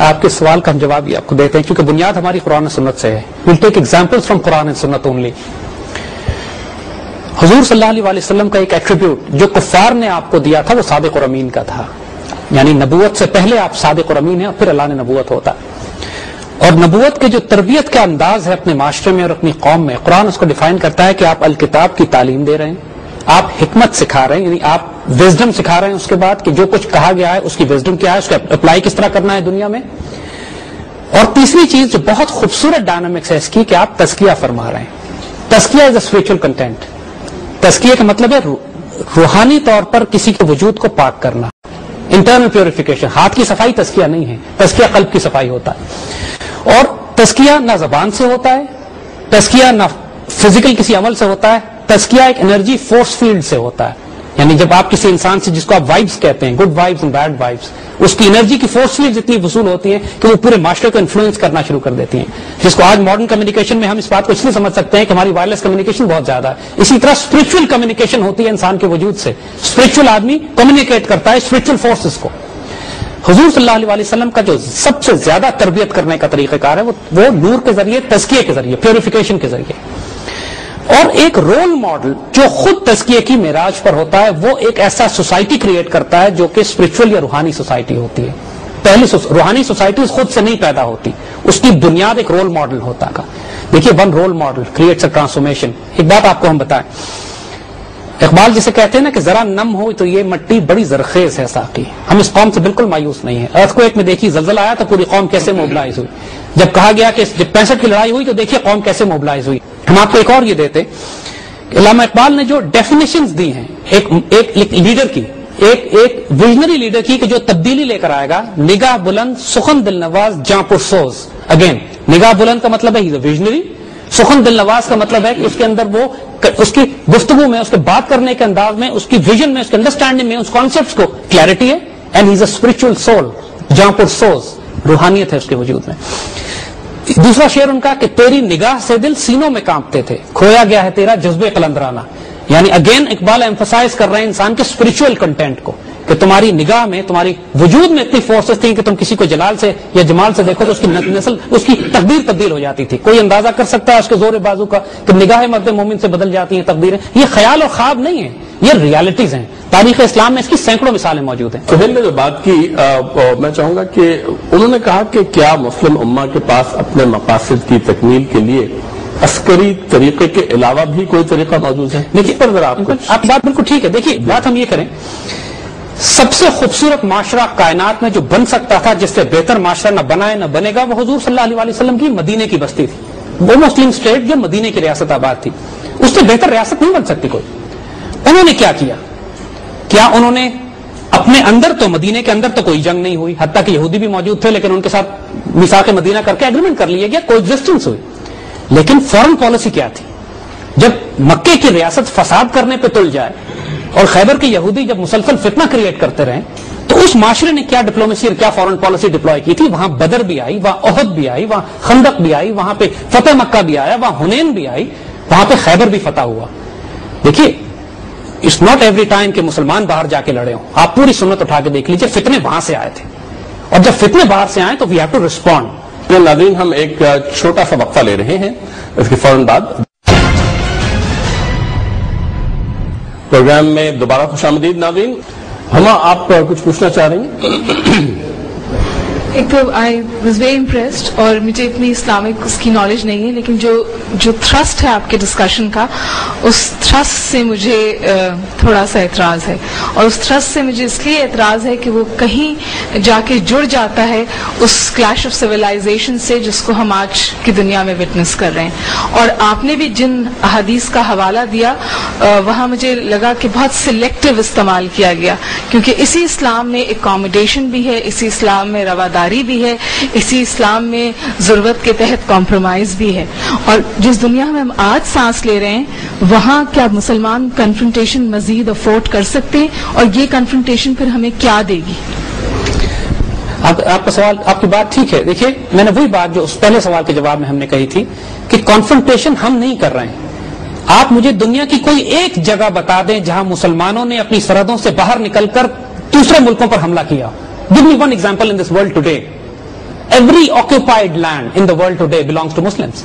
آپ کے سوال کا ہم جواب بھی آپ کو دیتے ہیں کیونکہ بنیاد ہماری قرآن و سنت سے ہے. ویل ٹیک ایگزامپلس فرام قرآن اینڈ سنت اونلی. حضور صلی اللہ علیہ وسلم کا ایک ایٹریبیوٹ جو کفار نے آپ کو دیا تھا وہ صادق اور امین کا تھا. یعنی نبوت سے پہلے آپ صادق اور امین ہیں اور پھر اللہ نے نبوت ہوتا. اور نبوت کے جو تربیت کا انداز ہے اپنے معاشرے میں اور اپنی قوم میں، قرآن اس کو ڈیفائن کرتا ہے کہ آپ الکتاب کی تعلیم دے رہے ہیں، آپ حکمت سکھا رہے ہیں، یعنی آپ وزڈم سکھا رہے ہیں اس کے بعد کہ جو کچھ کہا گیا ہے اس کی وزڈم کیا ہے، اس کو اپلائی کس طرح کرنا ہے دنیا میں. اور تیسری چیز جو بہت خوبصورت ڈائنامکس ہے اس کی کہ آپ تزکیہ فرما رہے ہیں. تزکیہ از اے اسپرچل کنٹینٹ. تزکیہ کا مطلب ہے روحانی طور پر کسی کے وجود کو پاک کرنا، انٹرنل پیوریفیکیشن. ہاتھ کی صفائی تزکیہ نہیں ہے، تزکیہ قلب کی صفائی ہوتا ہے. اور تزکیہ نہ زبان سے ہوتا ہے، تزکیہ نہ فزیکل کسی عمل سے ہوتا ہے، تزکیہ ایک انرجی فورس فیلڈ سے ہوتا ہے. یعنی جب آپ کسی انسان سے جس کو آپ وائبس کہتے ہیں، good vibes and bad vibes, اس کی انرجی کی فورس فیلڈ اتنی وصول ہوتی ہیں کہ وہ پورے معاشرے کو انفلوئنس کرنا شروع کر دیتی ہیں. جس کو آج ماڈرن کمیونیکیشن میں ہم اس بات کو اس لیے سمجھ سکتے ہیں کہ ہماری وائرلیس کمیونیکیشن بہت زیادہ ہے. اسی طرح اسپرچل کمیونیکیشن ہوتی ہے انسان کے وجود سے. اسپرچل آدمی کمیونیکیٹ کرتا ہے اسپرچل فورسز کو. حضور صلی اللہ علیہ وسلم کا جو سب سے زیادہ تربیت کرنے کا طریقہ کار ہے وہ نور کے ذریعے، تزکیے کے ذریعے، پیوریفیکیشن کے ذریعے. اور ایک رول ماڈل جو خود تزکیے کی معراج پر ہوتا ہے وہ ایک ایسا سوسائٹی کریٹ کرتا ہے جو کہ اسپرچل یا روحانی سوسائٹی ہوتی ہے. پہلی روحانی سوسائٹی خود سے نہیں پیدا ہوتی، اس کی بنیاد ایک رول ماڈل ہوتا ہے. دیکھیے one role model creates a transformation. ایک بات آپ کو ہم بتائیں، اقبال جسے کہتے ہیں نا کہ ذرا نم ہو تو یہ مٹی بڑی زرخیز ہے ساقی. ہم اس قوم سے بالکل مایوس نہیں ہیں. ارتھ کویک میں دیکھیے زلزلہ آیا تو پوری قوم کیسے موبلائز ہوئی. جب کہا گیا کہ جب 65 کی لڑائی ہوئی تو دیکھیے قوم کیسے موبلائز ہوئی. ہم آپ کو ایک اور یہ دیتے، علامہ اقبال نے جو ڈیفینیشنز دی ہیں ایک لیڈر کی، ایک ویژنری لیڈر کی کہ جو تبدیلی لے کر آئے گا. نگاہ بلند، سخن دل نواز، جاں پرسوز. اگین نگاہ بلند کا مطلب ہے ویژنری، سخن دل نواز کا مطلب ہے کہ اس کے اندر وہ اس کی گفتگو میں، اس کے بات کرنے کے انداز میں، اس کی ویژن میں، اس کے انڈرسٹینڈنگ میں، اس کانسیپٹس کو کلیئرٹی ہے. And he is a spiritual civil, جاں پرسوز، روحانیت ہے اس کے وجود میں. دوسرا شعر ان کا کہ تیری نگاہ سے دل سینوں میں کانپتے تھے، کھویا گیا ہے تیرا جذبے قلندرانہ. یعنی اگین اقبال ایمفسائز کر رہے ہیں انسان کے اسپرچل کنٹینٹ کو کہ تمہاری نگاہ میں، تمہاری وجود میں اتنی فورسز تھیں کہ تم کسی کو جلال سے یا جمال سے دیکھو تو اس کی نسل، اس کی تقدیر تبدیل ہو جاتی تھی. کوئی اندازہ کر سکتا ہے اس کے زور بازو کا کہ نگاہ مرد مومن سے بدل جاتی ہیں تقدیریں. یہ خیال اور خواب نہیں ہے، یہ ریالٹیز ہیں. تاریخ اسلام میں اس کی سینکڑوں مثالیں موجود ہیں. سہیل نے جو بات کی، میں چاہوں گا کہ انہوں نے کہا کہ کیا مسلم امہ کے پاس اپنے مقاصد کی تکمیل کے لیے عسکری طریقے کے علاوہ بھی کوئی طریقہ موجود ہے؟ دیکھیے آپ بات بالکل ٹھیک ہے. دیکھیے بات ہم یہ کریں، سب سے خوبصورت معاشرہ کائنات میں جو بن سکتا تھا، جس سے بہتر معاشرہ نہ بنا ہے نہ بنے گا، وہ حضور صلی اللہ علیہ وسلم کی مدینے کی بستی تھی. وہ مسلم اسٹیٹ جو مدینے کی ریاست آباد تھی، اس سے بہتر ریاست نہیں بن سکتی کوئی. انہوں نے کیا کیا انہوں نے اپنے اندر، تو مدینے کے اندر تو کوئی جنگ نہیں ہوئی، حتیٰ کہ یہودی بھی موجود تھے لیکن ان کے ساتھ میثاق مدینہ کر کے ایگریمنٹ کر لیا گیا، کوئی ایگزسٹنس ہوئی. لیکن فورن پالیسی کیا تھی؟ جب مکے کی ریاست فساد کرنے پہ تل جائے اور خیبر کے یہودی جب مسلسل فتنہ کریٹ کرتے رہے تو اس معاشرے نے کیا ڈپلومیسی اور کیا فورن پالیسی ڈپلوائے کی تھی؟ وہاں بدر بھی آئی، وہاں احد بھی آئی، وہاں خندق بھی آئی، وہاں پہ فتح مکہ بھی آیا، وہاں حنین بھی آئی، وہاں پہ خیبر بھی فتح ہوا. دیکھیے اٹس ناٹ ایوری ٹائم کہ مسلمان باہر جا کے لڑے ہوں. آپ پوری سنت اٹھا کے دیکھ لیجیے، فتنے وہاں سے آئے تھے، اور جب فتنے باہر سے آئے تو وی ہیو ٹو ریسپونڈ. ناظرین ہم ایک چھوٹا سا وقفہ لے رہے ہیں، اس کے فوراً بعد پروگرام میں دوبارہ خوش آمدید. ناظرین ہم آپ کچھ پوچھنا چاہ رہی ہیں؟ ایک تو آئی واز ویری امپریسڈ، اور مجھے اتنی اسلامک اس کی نالج نہیں ہے، لیکن جو تھرسٹ ہے آپ کے ڈسکشن کا، اس تھرسٹ سے مجھے تھوڑا سا اعتراض ہے. اور اس تھرسٹ سے مجھے اس لیے اعتراض ہے کہ وہ کہیں جا کے جڑ جاتا ہے اس کلیش آف سویلائزیشن سے جس کو ہم آج کی دنیا میں وٹنس کر رہے ہیں. اور آپ نے بھی جن احادیث کا حوالہ دیا وہاں مجھے لگا کہ بہت سلیکٹو استعمال کیا گیا، کیونکہ اسی اسلام میں اکاموڈیشن بھی ہے، اسی اسلام میں رواداری بھی ہے، اسی اسلام میں ضرورت کے تحت کمپرومائز بھی ہے. اور جس دنیا میں ہم آج سانس لے رہے ہیں وہاں کیا مسلمان کنفرنٹیشن مزید افورڈ کر سکتے ہیں، اور یہ کنفرنٹیشن پھر ہمیں کیا دے گی؟ آپ کا سوال، آپ کی بات ٹھیک ہے. دیکھیے میں نے وہی بات جو اس پہلے سوال کے جواب میں ہم نے کہی تھی کہ کنفرنٹیشن ہم نہیں کر رہے ہیں. آپ مجھے دنیا کی کوئی ایک جگہ بتا دیں جہاں مسلمانوں نے اپنی سرحدوں سے باہر نکل کر دوسرے ملکوں پر حملہ کیا. Give me one example in this world today every occupied land in the world today belongs to Muslims.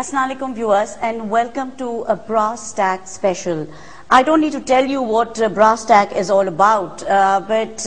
Assalamu alaikum viewers, and welcome to a Brass Tack special. I don't need to tell you what Brass Tack is all about, but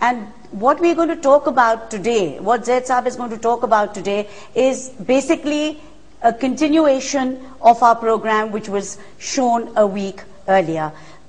and what we're going to talk about today, what Zaid Saab is going to talk about today is basically a continuation of our program which was shown a week earlier.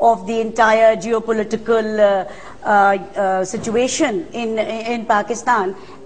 of the entire geopolitical situation in Pakistan.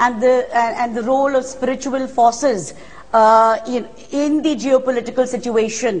and the role of spiritual forces in the geopolitical situation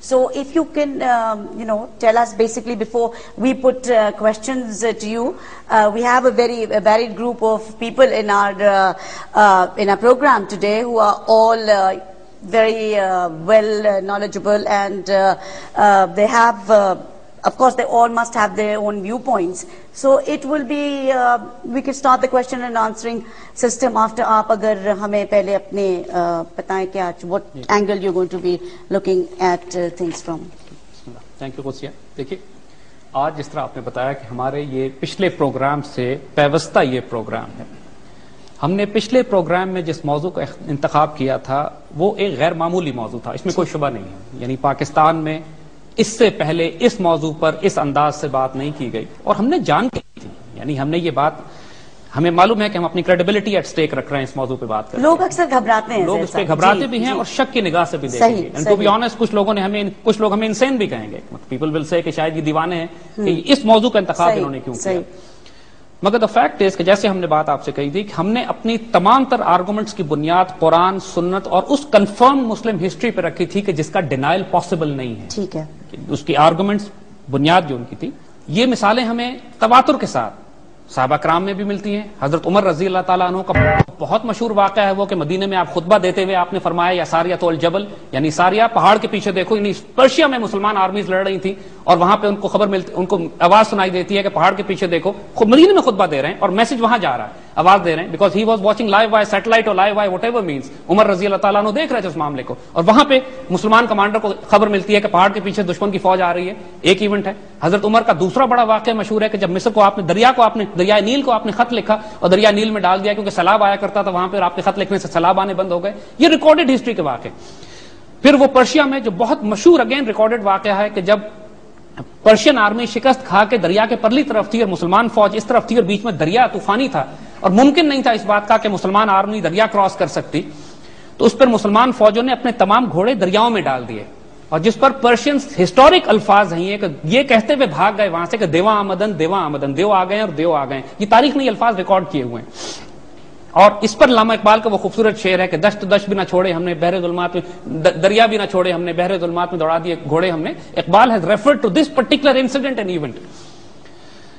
So if you can tell us basically before we put questions to you, we have a very varied group of people in our program today who are all very well knowledgeable, and they have of course they all must have their own viewpoints. So it will be, we could start the question and answering system after آپ اگر ہمیں پہلے اپنے بتائیں کیا what angle you're going to be looking at things from. Thank you Qudsia. دیکھیے آج جس طرح آپ نے بتایا کہ ہمارے یہ پچھلے پروگرام سے پیوستہ یہ پروگرام ہے, ہم نے پچھلے پروگرام میں جس موضوع کا انتخاب کیا تھا وہ ایک غیر معمولی موضوع تھا, اس میں کوئی شبہ نہیں ہے. یعنی پاکستان میں اس سے پہلے اس موضوع پر اس انداز سے بات نہیں کی گئی, اور ہم نے جان کے کی تھی. یعنی ہم نے یہ بات, ہمیں معلوم ہے کہ ہم اپنی کریڈیبلٹی ایٹ سٹیک رکھ رہے ہیں اس موضوع پہ بات کریں. لوگ اکثر گھبراتے ہیں, لوگ اس پہ گھبراتے بھی ہیں اور شک کی نگاہ سے بھی دیکھیں گے. اینڈ ٹو بی آنیسٹ کچھ لوگوں نے ہمیں, کچھ لوگ ہمیں انسین بھی کہیں گے. پیپل ول سے کہ شاید یہ دیوانے ہیں کہ اس موضوع کا انتخاب انہوں نے کیوں کیا. مگر دا فیکٹ از کہ جیسے ہم نے بات آپ سے کہی تھی کہ ہم نے اپنی تمام تر آرگومنٹس کی بنیاد قرآن, سنت اور اس کنفرم مسلم ہسٹری پہ رکھی تھی کہ جس کا ڈینائل پاسبل نہیں ہے. ٹھیک ہے, اس کی آرگومنٹس بنیاد جو ان کی تھی, یہ مثالیں ہمیں تواتر کے ساتھ صحابہ کرام میں بھی ملتی ہیں. حضرت عمر رضی اللہ تعالیٰ عنہ کا بہت مشہور واقعہ ہے وہ کہ مدینے میں آپ خطبہ دیتے ہوئے آپ نے فرمایا یا ساریہ تو الجبل, یعنی ساریہ پہاڑ کے پیچھے دیکھو. یعنی پرشیا میں مسلمان آرمیز لڑ رہی تھی اور وہاں پہ ان کو خبر ملتی, ان کو آواز سنائی دیتی ہے کہ پہاڑ کے پیچھے دیکھو. مدینے میں خطبہ دے رہے ہیں اور میسج وہاں جا رہا ہے, آواز دے رہے ہیں, because he was watching live by satellite اور live by whatever means. عمر رضی اللہ تعالیٰ عنہ دیکھ رہے تھے اس معاملے کو, اور وہاں پہ مسلمان کمانڈر کو خبر ملتی ہے کہ پہاڑ کے پیچھے دشمن کی فوج آ رہی ہے. ایک ایونٹ ہے. حضرت عمر کا دوسرا بڑا واقعہ مشہور ہے کہ جب مصر کو آپ نے دریائے نیل کو آپ نے خط لکھا اور دریا نیل میں ڈال دیا کیونکہ سیلاب آیا کرتا تھا وہاں پہ, آپ کے خط لکھنے سے سیلاب آنے بند ہو گئے. یہ ریکارڈڈ ہسٹری کے واقعے. پھر وہ پرشیا میں جو بہت مشہور اگین ریکارڈڈ واقعہ ہے کہ جب پرشین آرمی شکست کھا کے دریا کے پرلی طرف تھی اور مسلمان فوج اس طرف تھی اور بیچ میں دریا طوفانی تھا اور ممکن نہیں تھا اس بات کا کہ مسلمان آرمی دریا کراس کر سکتی, تو اس پر مسلمان فوجوں نے اپنے تمام گھوڑے دریاؤں میں ڈال دیے, اور جس پر پرشینز ہسٹورک الفاظ ہیں کہ یہ کہتے ہوئے بھاگ گئے وہاں سے کہ دیوا آمدن, دیو آ گئے اور دیو آ گئے. یہ تاریخ نے یہ الفاظ ریکارڈ کیے ہوئے ہیں. اور اس پر علامہ اقبال کا وہ خوبصورت شعر ہے کہ دشت بھی نہ چھوڑے ہم نے بحر ظلمات میں, دریا بھی نہ چھوڑے ہم نے بحر ظلمات میں دوڑا دیے گھوڑے ہم نے. Iqbal has referred to this particular incident and event.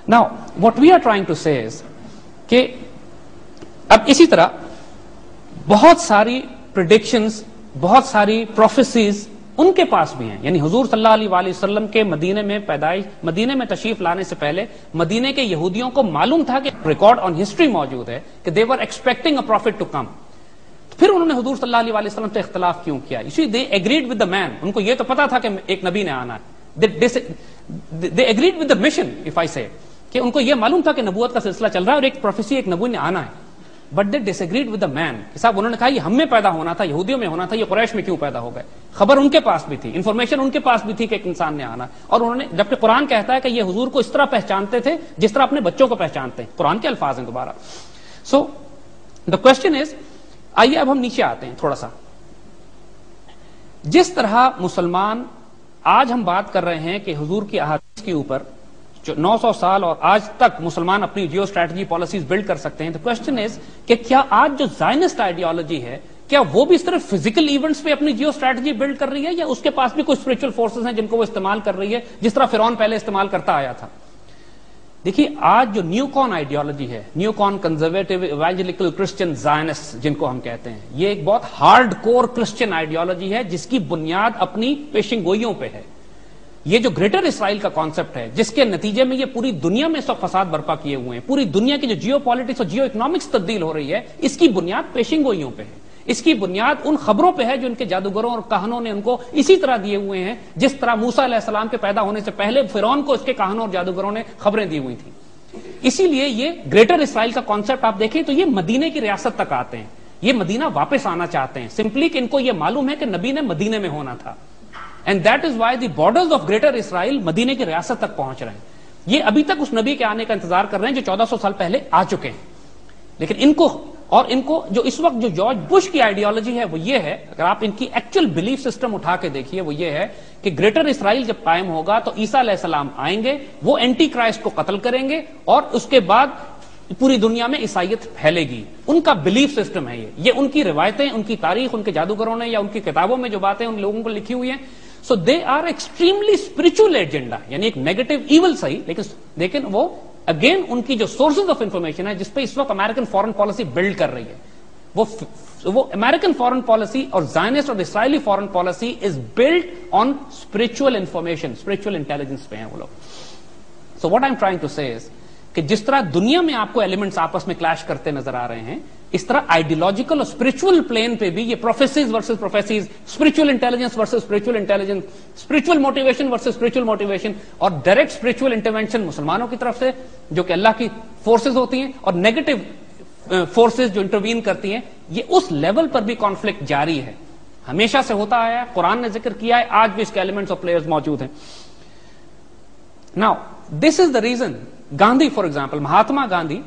Now what we are trying to say is کہ اب اسی طرح بہت ساری predictions, بہت ساری prophecies ان کے پاس بھی ہیں. یعنی حضور صلی اللہ علیہ وآلہ وسلم کے مدینے میں پیدائش, مدینے میں تشریف لانے سے پہلے مدینے کے یہودیوں کو معلوم تھا کہ ریکارڈ آن ہسٹری موجود ہے کہ they were expecting a prophet to come. پھر انہوں نے حضور صلی اللہ علیہ وآلہ وسلم سے اختلاف کیوں کیا؟ اسی they agreed with the man. ان کو یہ تو پتا تھا کہ ایک نبی نے آنا ہے. They agreed with the mission, if I say, کہ ان کو یہ معلوم تھا کہ نبوت کا سلسلہ چل رہا ہے اور ایک پروفیسی, ایک نبی نے آنا ہے. But they disagreed with the man. کہ صاحب انہوں نے کہا یہ ہم میں پیدا ہونا تھا, یہودیوں میں ہونا تھا, یہ قریش میں کیوں پیدا ہو گئے؟ خبر ان کے پاس بھی تھی, انفارمیشن ان کے پاس بھی تھی کہ ایک انسان نے آنا. اور انہوں نے, جبکہ قرآن کہتا ہے کہ یہ حضور کو اس طرح پہچانتے تھے جس طرح اپنے بچوں کو پہچانتے ہیں. قرآن کے الفاظ ہیں دوبارہ. سو دا کوشچن از, آئیے اب ہم نیچے آتے ہیں تھوڑا سا. جس طرح مسلمان آج ہم بات کر رہے ہیں کہ حضور کی احادیث کے اوپر جو 900 سال اور آج تک مسلمان اپنی جیو اسٹریٹجی پالیسیز بلڈ کر سکتے ہیں. تو کوشچن از کہ کیا آج جو زائنسٹ آئیڈیالوجی ہے کیا وہ بھی صرف فزیکل ایونٹس پہ اپنی جیو اسٹریٹجی بلڈ کر رہی ہے, یا اس کے پاس بھی کوئی اسپرچل فورسز ہیں جن کو وہ استعمال کر رہی ہے جس طرح فرعون پہلے استعمال کرتا آیا تھا؟ دیکھیے آج جو نیو کون آئیڈیالوجی ہے, نیو کون کنزرویٹو ایوانجیلیکل کرسچن زائنسٹ جن کو ہم کہتے ہیں, یہ ایک بہت ہارڈ کور کرسچن آئیڈیالوجی ہے جس کی بنیاد اپنی پیشن گوئیوں پہ ہے. یہ جو گریٹر اسرائیل کا کانسیپٹ ہے جس کے نتیجے میں یہ پوری دنیا میں اس وقت فساد برپا کیے ہوئے ہیں, پوری دنیا کی جو جیو پالیٹکس اور جیو اکنامکس تبدیل ہو رہی ہے, اس کی بنیاد پیشن گوئیوں پہ ہے. اس کی بنیاد ان خبروں پہ ہے جو ان کے جادوگروں اور کہانوں نے ان کو اسی طرح دیے ہوئے ہیں جس طرح موسیٰ علیہ السلام کے پیدا ہونے سے پہلے فرعون کو اس کے کہانوں اور جادوگروں نے خبریں دی ہوئی تھیں. اسی لیے یہ گریٹر اسرائیل کا کانسیپٹ آپ دیکھیں تو یہ مدینے کی ریاست تک آتے ہیں, یہ مدینہ واپس آنا چاہتے ہیں سمپلی کہ ان کو یہ معلوم ہے کہ نبی نے مدینے میں ہونا تھا. And that is why the borders of greater Israel مدینے کی ریاست تک پہنچ رہے ہیں. یہ ابھی تک اس نبی کے آنے کا انتظار کر رہے ہیں جو 1400 سال پہلے آ چکے ہیں. لیکن ان کو جو اس وقت جو جارج بش کی آئیڈیالوجی ہے وہ یہ ہے, اگر آپ ان کی ایکچوئل بلیف سسٹم اٹھا کے دیکھیے, وہ یہ ہے کہ گریٹر اسرائیل جب قائم ہوگا تو عیسیٰ علیہ السلام آئیں گے, وہ اینٹی کرائسٹ کو قتل کریں گے اور اس کے بعد پوری دنیا میں عیسائیت پھیلے گی. ان کا بلیف سسٹم ہے یہ ان کی روایتیں, ان کی تاریخ, ان کے جادوگروں نے یا ان کی کتابوں میں جو باتیں ان لوگوں کو لکھی ہوئی ہیں. So they are extremely spiritual agenda, یعنی ایک نیگیٹو ایول صحیح, لیکن وہ اگین ان کی جو سورسز آف انفارمیشن ہے جس پہ اس وقت امریکن فارن پالیسی بلڈ کر رہی ہے, وہ امریکن فارن پالیسی اور زائنسٹ اور اسرائیلی foreign policy is build on spiritual information, spiritual intelligence پہ ہیں وہ لوگ. So what I'm trying to say is کہ جس طرح دنیا میں آپ کو ایلیمنٹس آپس میں کلیش کرتے نظر آ رہے ہیں, اس طرح آئیڈیولوجیکل اور اسپرچل پلین پہ بھی یہ prophecies versus prophecies, spiritual intelligence versus spiritual intelligence, spiritual motivation versus spiritual motivation, اور ڈائریکٹ اسپرچل انٹرونشن مسلمانوں کی طرف سے جو کہ اللہ کی فورسز ہوتی ہیں, اور نیگیٹو فورسز جو انٹروین کرتی ہیں, یہ اس لیول پر بھی کانفلکٹ جاری ہے, ہمیشہ سے ہوتا آیا ہے, قرآن نے ذکر کیا ہے, آج بھی اس کے ایلیمنٹس اور پلیئرز موجود ہیں. Now, this is the reason Gandhi for example, Mahatma Gandhi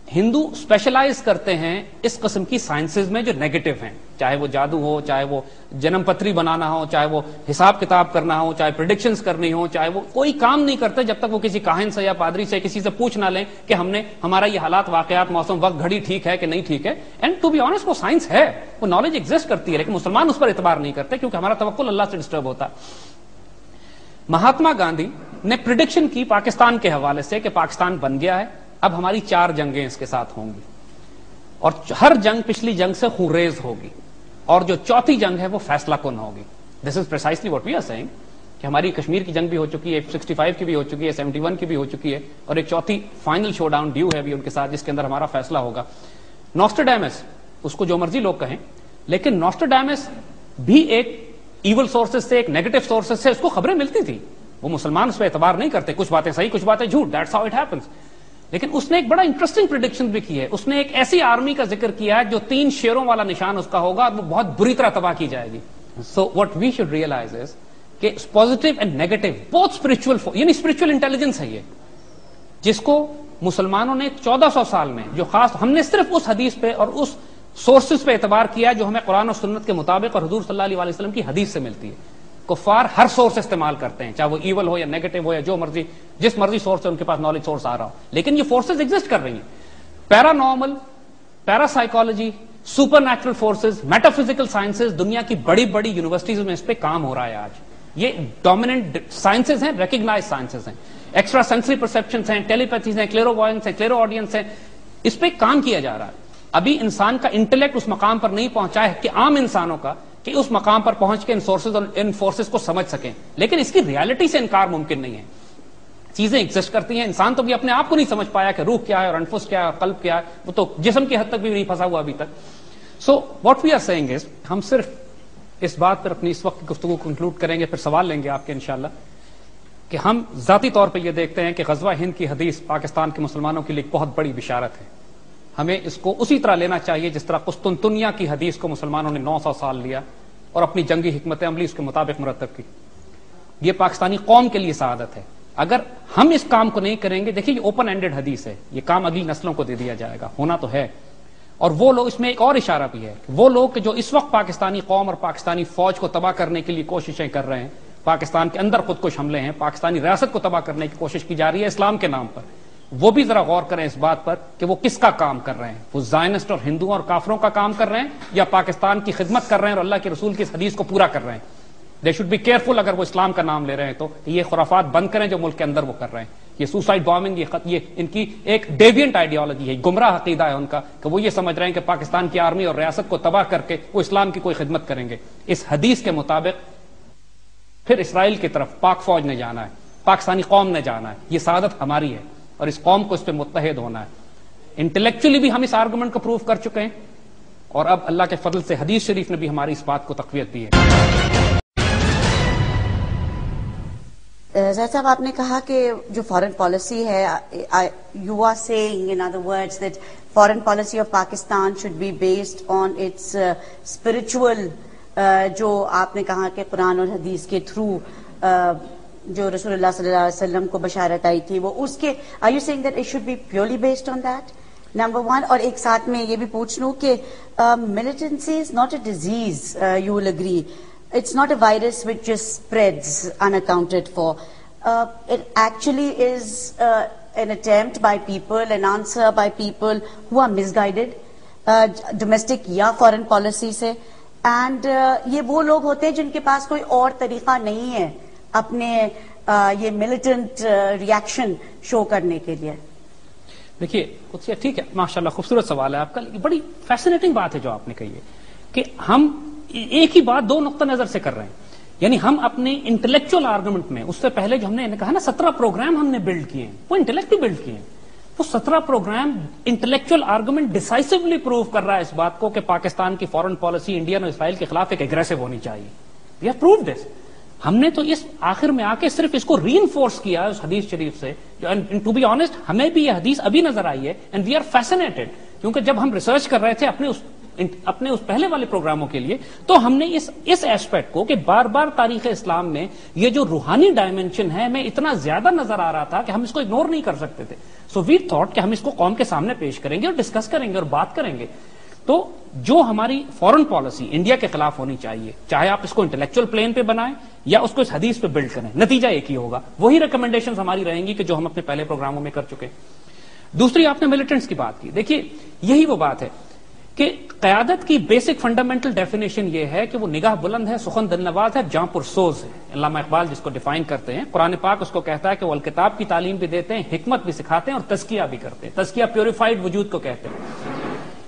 Hindu specialize کرتے ہیں اس قسم کی سائنسز میں جو نیگیٹو ہیں, چاہے وہ جادو ہو, چاہے وہ جنم پتری بنانا ہو, چاہے وہ حساب کتاب کرنا ہو, چاہے پریڈکشنز کرنی ہو, چاہے وہ کوئی کام نہیں کرتے جب تک وہ کسی کاہن سے یا پادری سے کسی سے پوچھ نہ لیں کہ ہمارا یہ حالات, واقعات, موسم, وقت, گھڑی ٹھیک ہے کہ نہیں ٹھیک ہے. اینڈ ٹو بی آنیسٹ وہ سائنس ہے, وہ نالج ایگزسٹ کرتی ہے, لیکن مسلمان اس پر اعتبار نہیں کرتے کیونکہ ہمارا توکل اللہ سے ڈسٹرب ہوتا. مہاتما گاندھی نے پریڈکشن کی پاکستان کے حوالے سے کہ پاکستان بن گیا ہے, اب ہماری 4 جنگیں اس کے ساتھ ہوں گی, اور ہر جنگ پچھلی جنگ سے خونریز ہوگی, اور جو چوتھی جنگ ہے وہ فیصلہ کن ہوگی. This is precisely what we are seeing کہ ہماری کشمیر کی جنگ بھی ہو چکی ہے, 65 کی بھی ہو چکی ہے, 71 کی بھی ہو چکی ہے, اور ایک چوتھی فائنل شو ڈاؤن ڈیو ہے بھی ان کے ساتھ, جس کے اندر ہمارا فیصلہ ہوگا. نوسٹراڈیمس, اس کو جو مرضی لوگ کہیں, لیکن نوسٹراڈیمس بھی ایک ایول سورسز سے, ایک نیگیٹو سورسز سے اس کو خبریں ملتی تھی. وہ مسلمان اس پہ اعتبار نہیں کرتے, کچھ باتیں صحیح کچھ باتیں جھوٹ, دیٹس ہاؤ اٹ ہیپنس. لیکن اس نے ایک بڑا انٹرسٹنگ پریڈکشن بھی کی ہے. اس نے ایک ایسی آرمی کا ذکر کیا ہے جو 3 شیروں والا نشان اس کا ہوگا, اور وہ بہت بری طرح تباہ کی جائے گی. So what we should realise is کہ پازیٹیو اینڈ نیگیٹو بہت اسپرچل, یعنی اسپرچل انٹیلیجنس ہے یہ, جس کو مسلمانوں نے 1400 سال میں, جو خاص ہم نے صرف اس حدیث پہ اور اس سورسز پہ اعتبار کیا جو ہمیں قرآن اور سنت کے مطابق اور حضور صلی اللہ علیہ وسلم کی حدیث سے ملتی ہے. کفار ہر سورس استعمال کرتے ہیں, چاہے وہ ایول ہو یا نیگیٹو ہو یا جو مرضی, جس مرضی سورس سے ان کے پاس نالج سورس آ رہا ہو, لیکن یہ فورسز ایگزسٹ کر رہی ہیں. Paranormal, parapsychology, supernatural forces, metaphysical sciences, دنیا کی بڑی بڑی یونیورسٹیز میں اس پہ کام ہو رہا ہے آج. یہ ڈومیننٹ سائنسز ہیں, ریکگنائز سائنسز ہیں. ایکسٹرا سینسری پرسپشنز ہیں, ٹیلیپیتھیز ہیں, کلیرو وائنس ہیں, کلیرو آڈینس ہیں, اس پہ کام کیا جا رہا ہے. ابھی انسان کا انٹلیکٹ اس مقام پر نہیں پہنچا ہے کہ عام انسانوں کا کہ اس مقام پر پہنچ کے ان سورسز اور ان فورسز کو سمجھ سکیں, لیکن اس کی ریالٹی سے انکار ممکن نہیں ہے. چیزیں ایگزسٹ کرتی ہیں, انسان تو بھی اپنے آپ کو نہیں سمجھ پایا کہ روح کیا ہے اور انفس کیا ہے اور قلب کیا ہے, وہ تو جسم کی حد تک بھی نہیں پھنسا ہوا ابھی تک. So what we are seeing is, ہم صرف اس بات پر اپنی اس وقت کی گفتگو کنکلوڈ کریں گے, پھر سوال لیں گے آپ کے انشاءاللہ, کہ ہم ذاتی طور پہ یہ دیکھتے ہیں کہ غزوہ ہند کی حدیث پاکستان کے مسلمانوں کے لیے ایک بہت بڑی بشارت ہے. ہمیں اس کو اسی طرح لینا چاہیے جس طرح قسطنطنیہ کی حدیث کو مسلمانوں نے 900 سال لیا اور اپنی جنگی حکمت عملی اس کے مطابق مرتب کی. یہ پاکستانی قوم کے لیے سعادت ہے. اگر ہم اس کام کو نہیں کریں گے, دیکھیے یہ اوپن اینڈڈ حدیث ہے, یہ کام اگلی نسلوں کو دے دیا جائے گا, ہونا تو ہے. اور وہ لوگ, اس میں ایک اور اشارہ بھی ہے, وہ لوگ جو اس وقت پاکستانی قوم اور پاکستانی فوج کو تباہ کرنے کے لیے کوششیں کر رہے ہیں, پاکستان کے اندر خودکش حملے ہیں, پاکستانی ریاست کو تباہ کرنے کی کوشش کی جا رہی ہے اسلام کے نام پر, وہ بھی ذرا غور کریں اس بات پر کہ وہ کس کا کام کر رہے ہیں. وہ زائنسٹ اور ہندوؤں اور کافروں کا کام کر رہے ہیں یا پاکستان کی خدمت کر رہے ہیں اور اللہ کے رسول کی اس حدیث کو پورا کر رہے ہیں. دے شوڈ بی کیئرفل, اگر وہ اسلام کا نام لے رہے ہیں تو یہ خرافات بند کریں جو ملک کے اندر وہ کر رہے ہیں. یہ سوسائڈ بامبنگ, یہ ان کی ایک ڈیوینٹ آئیڈیالوجی ہے, گمراہ عقیدہ ہے ان کا, کہ وہ یہ سمجھ رہے ہیں کہ پاکستان کی آرمی اور ریاست کو تباہ کر کے وہ اسلام کی کوئی خدمت کریں گے. اس حدیث کے مطابق پھر اسرائیل کی طرف پاک فوج نے جانا ہے, پاکستانی قوم نے جانا ہے. یہ سعادت ہماری ہے اور اس قوم کو اس پہ متحد ہونا ہے. انٹلیکچولی بھی ہم اس آرگومنٹ کو پروف کر چکے ہیں, اور اب اللہ کے فضل سے حدیث شریف نے بھی ہماری اس بات کو تقویت دی ہے. زید صاحب, آپ نے کہا کہ جو فارن پالیسی ہے, you are seeing in other words that foreign policy of Pakistan should be based on its spiritual, جو آپ نے کہا کہ قرآن اور حدیث کے تھرو جو رسول اللہ صلی اللہ علیہ وسلم کو بشارت آئی تھی, وہ اس کے, are you seeing that it should be purely based on that, number 1. اور ایک ساتھ میں یہ بھی پوچھ لوں کہ militancy is not a disease, you will agree. It's not a virus which just spreads unaccounted for. It actually is an attempt by people, an answer by people who are misguided, domestic یا foreign policy سے, and یہ وہ لوگ ہوتے ہیں جن کے پاس کوئی اور طریقہ نہیں ہے اپنے یہ ملیٹنٹ ریاکشن شو کرنے کے لیے. دیکھیے قدسیہ ٹھیک ہے، ماشاءاللہ خوبصورت سوال ہے آپ کا، لیکن بڑی فیسنیٹنگ بات ہے جو آپ نے کہی ہے کہ ہم ایک ہی بات دو نقطہ نظر سے کر رہے ہیں. یعنی ہم اپنے انٹلیکچوئل آرگومنٹ میں، اس سے پہلے جو ہم نے کہا نا 17 پروگرام ہم نے بلڈ کیے ہیں، وہ انٹلیکٹ بلڈ کیے ہیں. وہ 17 پروگرام انٹلیکچوئل آرگومنٹ ڈیسائسولی پروو کر رہا ہے اس بات کو کہ پاکستان کی فورن پالیسی انڈیا اور اسرائیل کے خلاف ایک اگریسو ہونی چاہیے. وی ہیو پرووڈ دس. ہم نے تو اس آخر میں آ کے صرف اس کو ری انفورس کیا اس حدیث شریف سے. ٹو بی آنےسٹ ہمیں بھی یہ حدیث ابھی نظر آئی ہے اینڈ وی آر فیسنیٹڈ، کیونکہ جب ہم ریسرچ کر رہے تھے اپنے اس پہلے والے پروگراموں کے لیے، تو ہم نے اس ایسپیکٹ کو کہ بار بار تاریخ اسلام میں یہ جو روحانی ڈائمینشن ہے ہمیں اتنا زیادہ نظر آ رہا تھا کہ ہم اس کو اگنور نہیں کر سکتے تھے. سو وی تھاٹ کہ ہم اس کو قوم کے سامنے پیش کریں گے اور ڈسکس کریں گے اور بات کریں گے. تو جو ہماری فورن پالیسی انڈیا کے خلاف ہونی چاہیے، چاہے آپ اس کو انٹلیکچوئل پلین پہ بنائیں یا اس کو اس حدیث پہ بلڈ کریں، نتیجہ ایک ہی ہوگا. وہی ریکمنڈیشنز ہماری رہیں گی کہ جو ہم اپنے پہلے پروگراموں میں کر چکے. دوسری آپ نے ملیٹنٹس کی بات کی. دیکھیے یہی وہ بات ہے کہ قیادت کی بیسک فنڈامنٹل ڈیفینیشن یہ ہے کہ وہ نگاہ بلند ہے، سخن دل نواز ہے، جاں پر سوز ہے. علامہ اقبال جس کو ڈیفائن کرتے ہیں، قرآن پاک اس کو کہتا ہے کہ وہ الکتاب کی تعلیم بھی دیتے ہیں، حکمت بھی سکھاتے ہیں اور تزکیہ بھی کرتے ہیں. تزکیہ پیوریفائڈ وجود کو کہتے ہیں.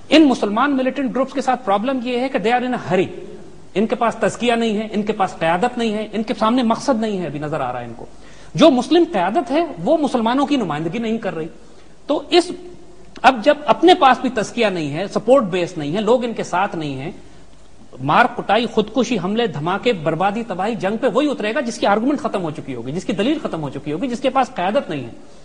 ان مسلمان ملیٹنٹ گروپس کے ساتھ پرابلم یہ ہے کہ دے آر ان ہری. ان کے پاس تزکیہ نہیں ہے، ان کے پاس قیادت نہیں ہے، ان کے سامنے مقصد نہیں ہے. ابھی نظر آ رہا ہے ان کو جو مسلم قیادت ہے وہ مسلمانوں کی نمائندگی نہیں کر رہی. تو اب جب اپنے پاس بھی تزکیہ نہیں ہے، سپورٹ بیس نہیں ہے، لوگ ان کے ساتھ نہیں ہیں، مار کٹائی، خودکشی، حملے، دھماکے، بربادی، تباہی، جنگ پہ وہی اترے گا جس کی آرگومنٹ ختم ہو چکی ہوگی، جس کی دلیل ختم ہو چکی ہوگی، جس کے پاس قیادت نہیں ہے.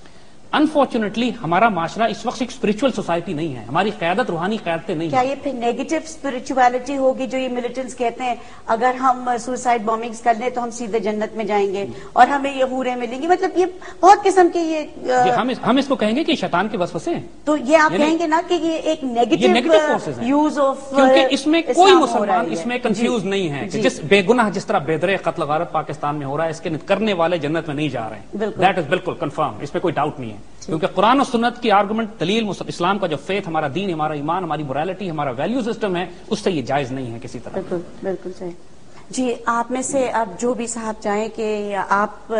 انفارچونیٹلی ہمارا معاشرہ اس وقت ایک اسپرچل سوسائٹی نہیں ہے، ہماری قیادت روحانی قیادتیں نہیں کیا ہیں. یہ پھر نیگیٹو اسپرچویلٹی ہوگی جو یہ ملیٹنٹس کہتے ہیں اگر ہم سوسائڈ بامبنگز کر لیں تو ہم سیدھے جنت میں جائیں گے اور ہمیں یہ حوریں ملیں گی؟ مطلب یہ بہت قسم کے ہم اس کو کہیں گے کہ شیطان کے وسوسے ہیں. تو یہ آپ کہیں گے نا کہ یہ ایک نیگیٹو یوز آف، کیونکہ اس میں کوئی مسلمان اس میں کنفیوز نہیں ہے کہ جس بے گناہ جس طرح بے درے قتل غارت پاکستان میں ہو رہا ہے، اس کے کرنے والے جنت میں نہیں جا رہے ہیں. دیٹ از بالکل کنفرم، اس میں کوئی ڈاؤٹ نہیں ہے. کیونکہ قرآن و سنت کی آرگومنٹ، دلیل، اسلام کا جو فیتھ، ہمارا دین، ہمارا ایمان، ہماری morality، ہمارا ویلیو سسٹم ہے، اس سے یہ جائز نہیں ہے کسی طرح. بالکل بالکل صحیح. جی آپ میں سے اب جو بھی صاحب چاہیں کہ آپ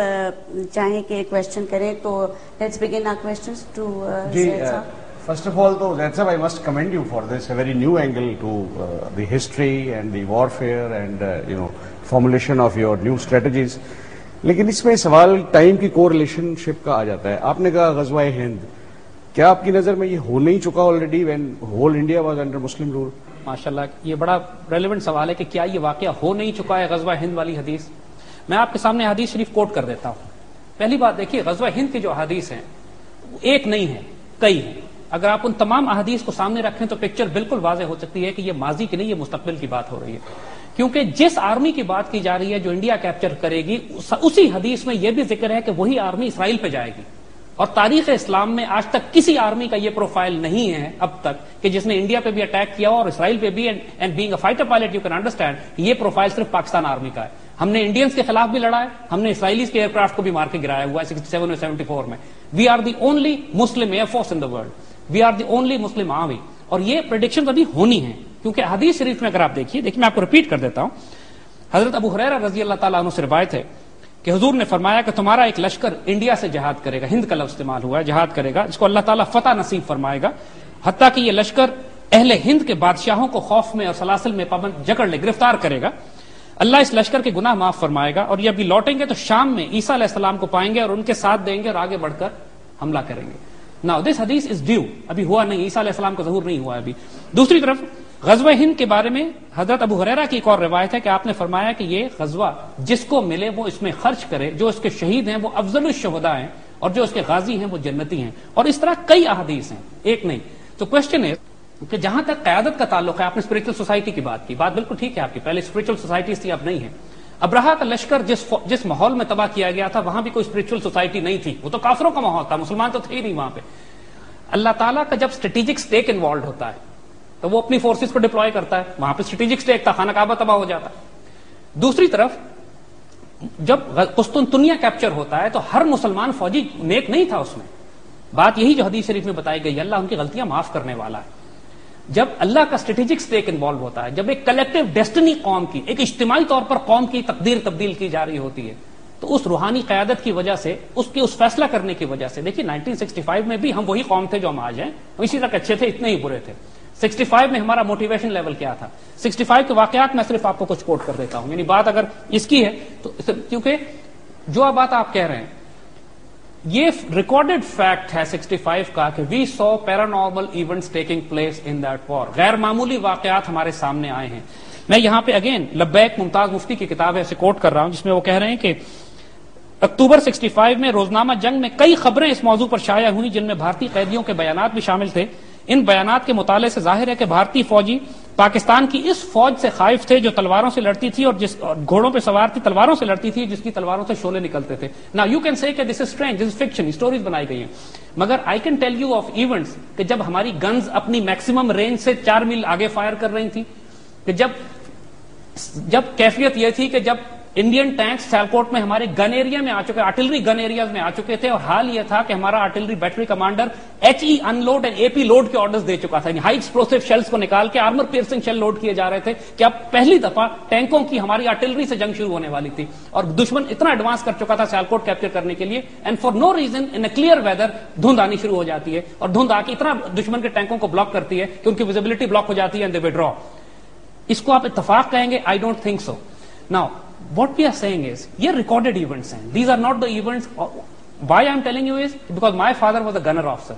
چاہیں کہ کوشچن کریں تو let's begin our questions to Zaid صاحب. First of all, though, Zaid Sahab, I must commend you for this, a very new angle to the history and the warfare and formulation of your new strategies. لیکن اس میں سوال time کی کو relation شپ کا آ جاتا ہے. آپ نے کہا غزوہ ہند، کیا آپ کی نظر میں یہ ہو نہیں چکا already when whole India was under Muslim rule? ماشاءاللہ یہ بڑا ریلیونٹ سوال ہے کہ کیا یہ واقعہ ہو نہیں چکا ہے غزوہ ہند والی حدیث. میں آپ کے سامنے حدیث شریف کوٹ کر دیتا ہوں. پہلی بات دیکھیے، غزوہ ہند کی جو حدیث ہیں ایک نہیں ہے، کئی ہیں. اگر آپ ان تمام احادیث کو سامنے رکھیں تو پکچر بالکل واضح ہو سکتی ہے کہ یہ ماضی کی نہیں، یہ مستقبل کی بات ہو رہی ہے. کیونکہ جس آرمی کی بات کی جا رہی ہے جو انڈیا کیپچر کرے گی، اسی حدیث میں یہ بھی ذکر ہے کہ وہی آرمی اسرائیل پہ جائے گی. اور تاریخ اسلام میں آج تک کسی آرمی کا یہ پروفائل نہیں ہے اب تک کہ جس نے انڈیا پہ بھی اٹیک کیا اور اسرائیل پہ بھی. And being a fighter pilot you can understand یہ پروفائل صرف پاکستان آرمی کا ہے. ہم نے انڈینز کے خلاف بھی لڑا ہے، ہم نے اسرائیلیز کے ایئر کرافٹ کو بھی مار کے گرایا ہوا ہے 67 اور 74 میں. We are the only Muslim air force in the world, we are the only Muslim army. اور یہ پریڈکشن ابھی ہونی ہے کیونکہ حدیث شریف میں اگر آپ دیکھیے میں آپ کو ریپیٹ کر دیتا ہوں. حضرت ابو ہریرہ رضی اللہ تعالیٰ عنہ سے روایت ہے کہ حضور نے فرمایا کہ تمہارا ایک لشکر انڈیا سے جہاد کرے گا. ہند کا لفظ استعمال ہوا ہے، جہاد کرے گا، جس کو اللہ تعالیٰ فتح نصیب فرمائے گا. حتیٰ کہ یہ لشکر اہل ہند کے بادشاہوں کو خوف میں اور سلاسل میں پابند جکڑ لے، گرفتار کرے گا. اللہ اس لشکر کے گناہ معاف فرمائے گا اور یہ ابھی لوٹیں گے تو شام میں عیسیٰ علیہ السلام کو پائیں گے اور ان کے ساتھ دیں گے اور آگے بڑھ کر حملہ کریں گے. Now this hadith is due، ابھی ہوا نہیں، عیسیٰ علیہ السلام کا ظہور نہیں ہوا ابھی. دوسری طرف غزوہ ہند کے بارے میں حضرت ابو ہریرہ کی ایک اور روایت ہے کہ آپ نے فرمایا کہ یہ غزوہ جس کو ملے وہ اس میں خرچ کرے، جو اس کے شہید ہیں وہ افضل الشہداء ہیں اور جو اس کے غازی ہیں وہ جنتی ہیں. اور اس طرح کئی احادیث ہیں، ایک نہیں. تو کوشچن ہے کہ جہاں تک قیادت کا تعلق ہے، آپ نے اسپرچل سوسائٹی کی بات کی، بات بالکل ٹھیک ہے آپ کی، پہلے اسپرچل سوسائٹیز تھی، اب نہیں ہے. ابرہا کا لشکر جس ماحول میں تباہ کیا گیا تھا وہاں بھی کوئی اسپرچل سوسائٹی نہیں تھی، وہ تو کافروں کا ماحول تھا، مسلمان تو تھے ہی نہیں وہاں پہ. اللہ تعالیٰ کا جب اسٹریٹجک اسٹیک انوالوڈ ہوتا ہے تو وہ اپنی فورسز کو ڈپلوائے کرتا ہے. وہاں پہ اسٹریٹجک اسٹیک تھا، خانہ کعبہ تباہ ہو جاتا. دوسری طرف جب قسطنطنیہ کیپچر ہوتا ہے تو ہر مسلمان فوجی نیک نہیں تھا اس میں. بات یہی جو حدیث شریف میں بتائی گئی، اللہ ان کی غلطیاں معاف کرنے والا ہے. جب اللہ کا اسٹریٹجک اسٹیک انوالو ہوتا ہے، جب ایک کلیکٹو ڈیسٹنی قوم کی، ایک اجتماعی طور پر قوم کی تقدیر تبدیل کی جا رہی ہوتی ہے، تو اس روحانی قیادت کی وجہ سے، اس فیصلہ کرنے کی وجہ سے، دیکھیے 1965 میں بھی ہم وہی قوم تھے جو ہم آج ہیں، ہم اسی تک اچھے تھے، اتنے ہی برے تھے۔ 65 میں ہمارا موٹیویشن لیول کیا تھا؟ 65 کے واقعات میں صرف آپ کو کچھ کوٹ کر دیتا ہوں، یعنی بات اگر اس کی ہے تو کیونکہ جو بات آپ کہہ رہے ہیں یہ ریکارڈڈ فیکٹ ہے 65 کا کہ we so paranormal events taking place in that war, غیر معمولی واقعات ہمارے سامنے آئے ہیں۔ میں یہاں پہ اگین لبیک ممتاز مفتی کی کتاب ہے، اسے کوٹ کر رہا ہوں، جس میں وہ کہہ رہے ہیں کہ اکتوبر 65 میں روزنامہ جنگ میں کئی خبریں اس موضوع پر شائع ہوئی جن میں بھارتی قیدیوں کے بیانات بھی شامل تھے۔ ان بیانات کے مطالعے سے ظاہر ہے کہ بھارتی فوجی پاکستان کی اس فوج سے خائف تھے جو تلواروں سے لڑتی تھی اور جس گھوڑوں پہ سوار تھی، تلواروں سے لڑتی تھی، جس کی تلواروں سے شعلے نکلتے تھے۔ نا یو کین سے کہ دس از اسٹرینج، دس از فکشن، اسٹوریز بنائی گئی ہیں، مگر I can tell you of events کہ جب ہماری گنز اپنی میکسیمم رینج سے 4 میل آگے فائر کر رہی تھی، کہ جب کیفیت یہ تھی کہ جب انڈین ٹینکس سیالکوٹ میں ہمارے گن ایریا میں آ چکے، آرٹلری گن ایریاز میں آ چکے تھے، اور حال یہ تھا کہ ہمارا artillery battery commander HE in load and AP load کے آرڈرز دے چکا تھا، یعنی ہائی ایکسپلوسیو شیلز کو نکال کے آرمر پیئرسنگ شیل لوڈ کیے جا رہے تھے کہ اب پہلی دفعہ ٹینکوں کی ہماری آرٹلری سے جنگ شروع ہونے والی تھی، اور دشمن اتنا ایڈوانس کر چکا تھا سیالکوٹ کیپچر کرنے کے لیے، and for no reason in a clear weather دھند آنی شروع ہو جاتی ہے، اور دھند آ کے اتنا دشمن کے ٹینکوں کو بلاک کرتی ہے کہ ان کی ویزیبلٹی بلاک ہو جاتی ہے اینڈ دے وڈرا۔ اس کو آپ اتفاق کہیں گے؟ I don't think so. Now what we are saying is یہ recorded events ہیں، these are not the events why I am telling you is because my father was a gunner officer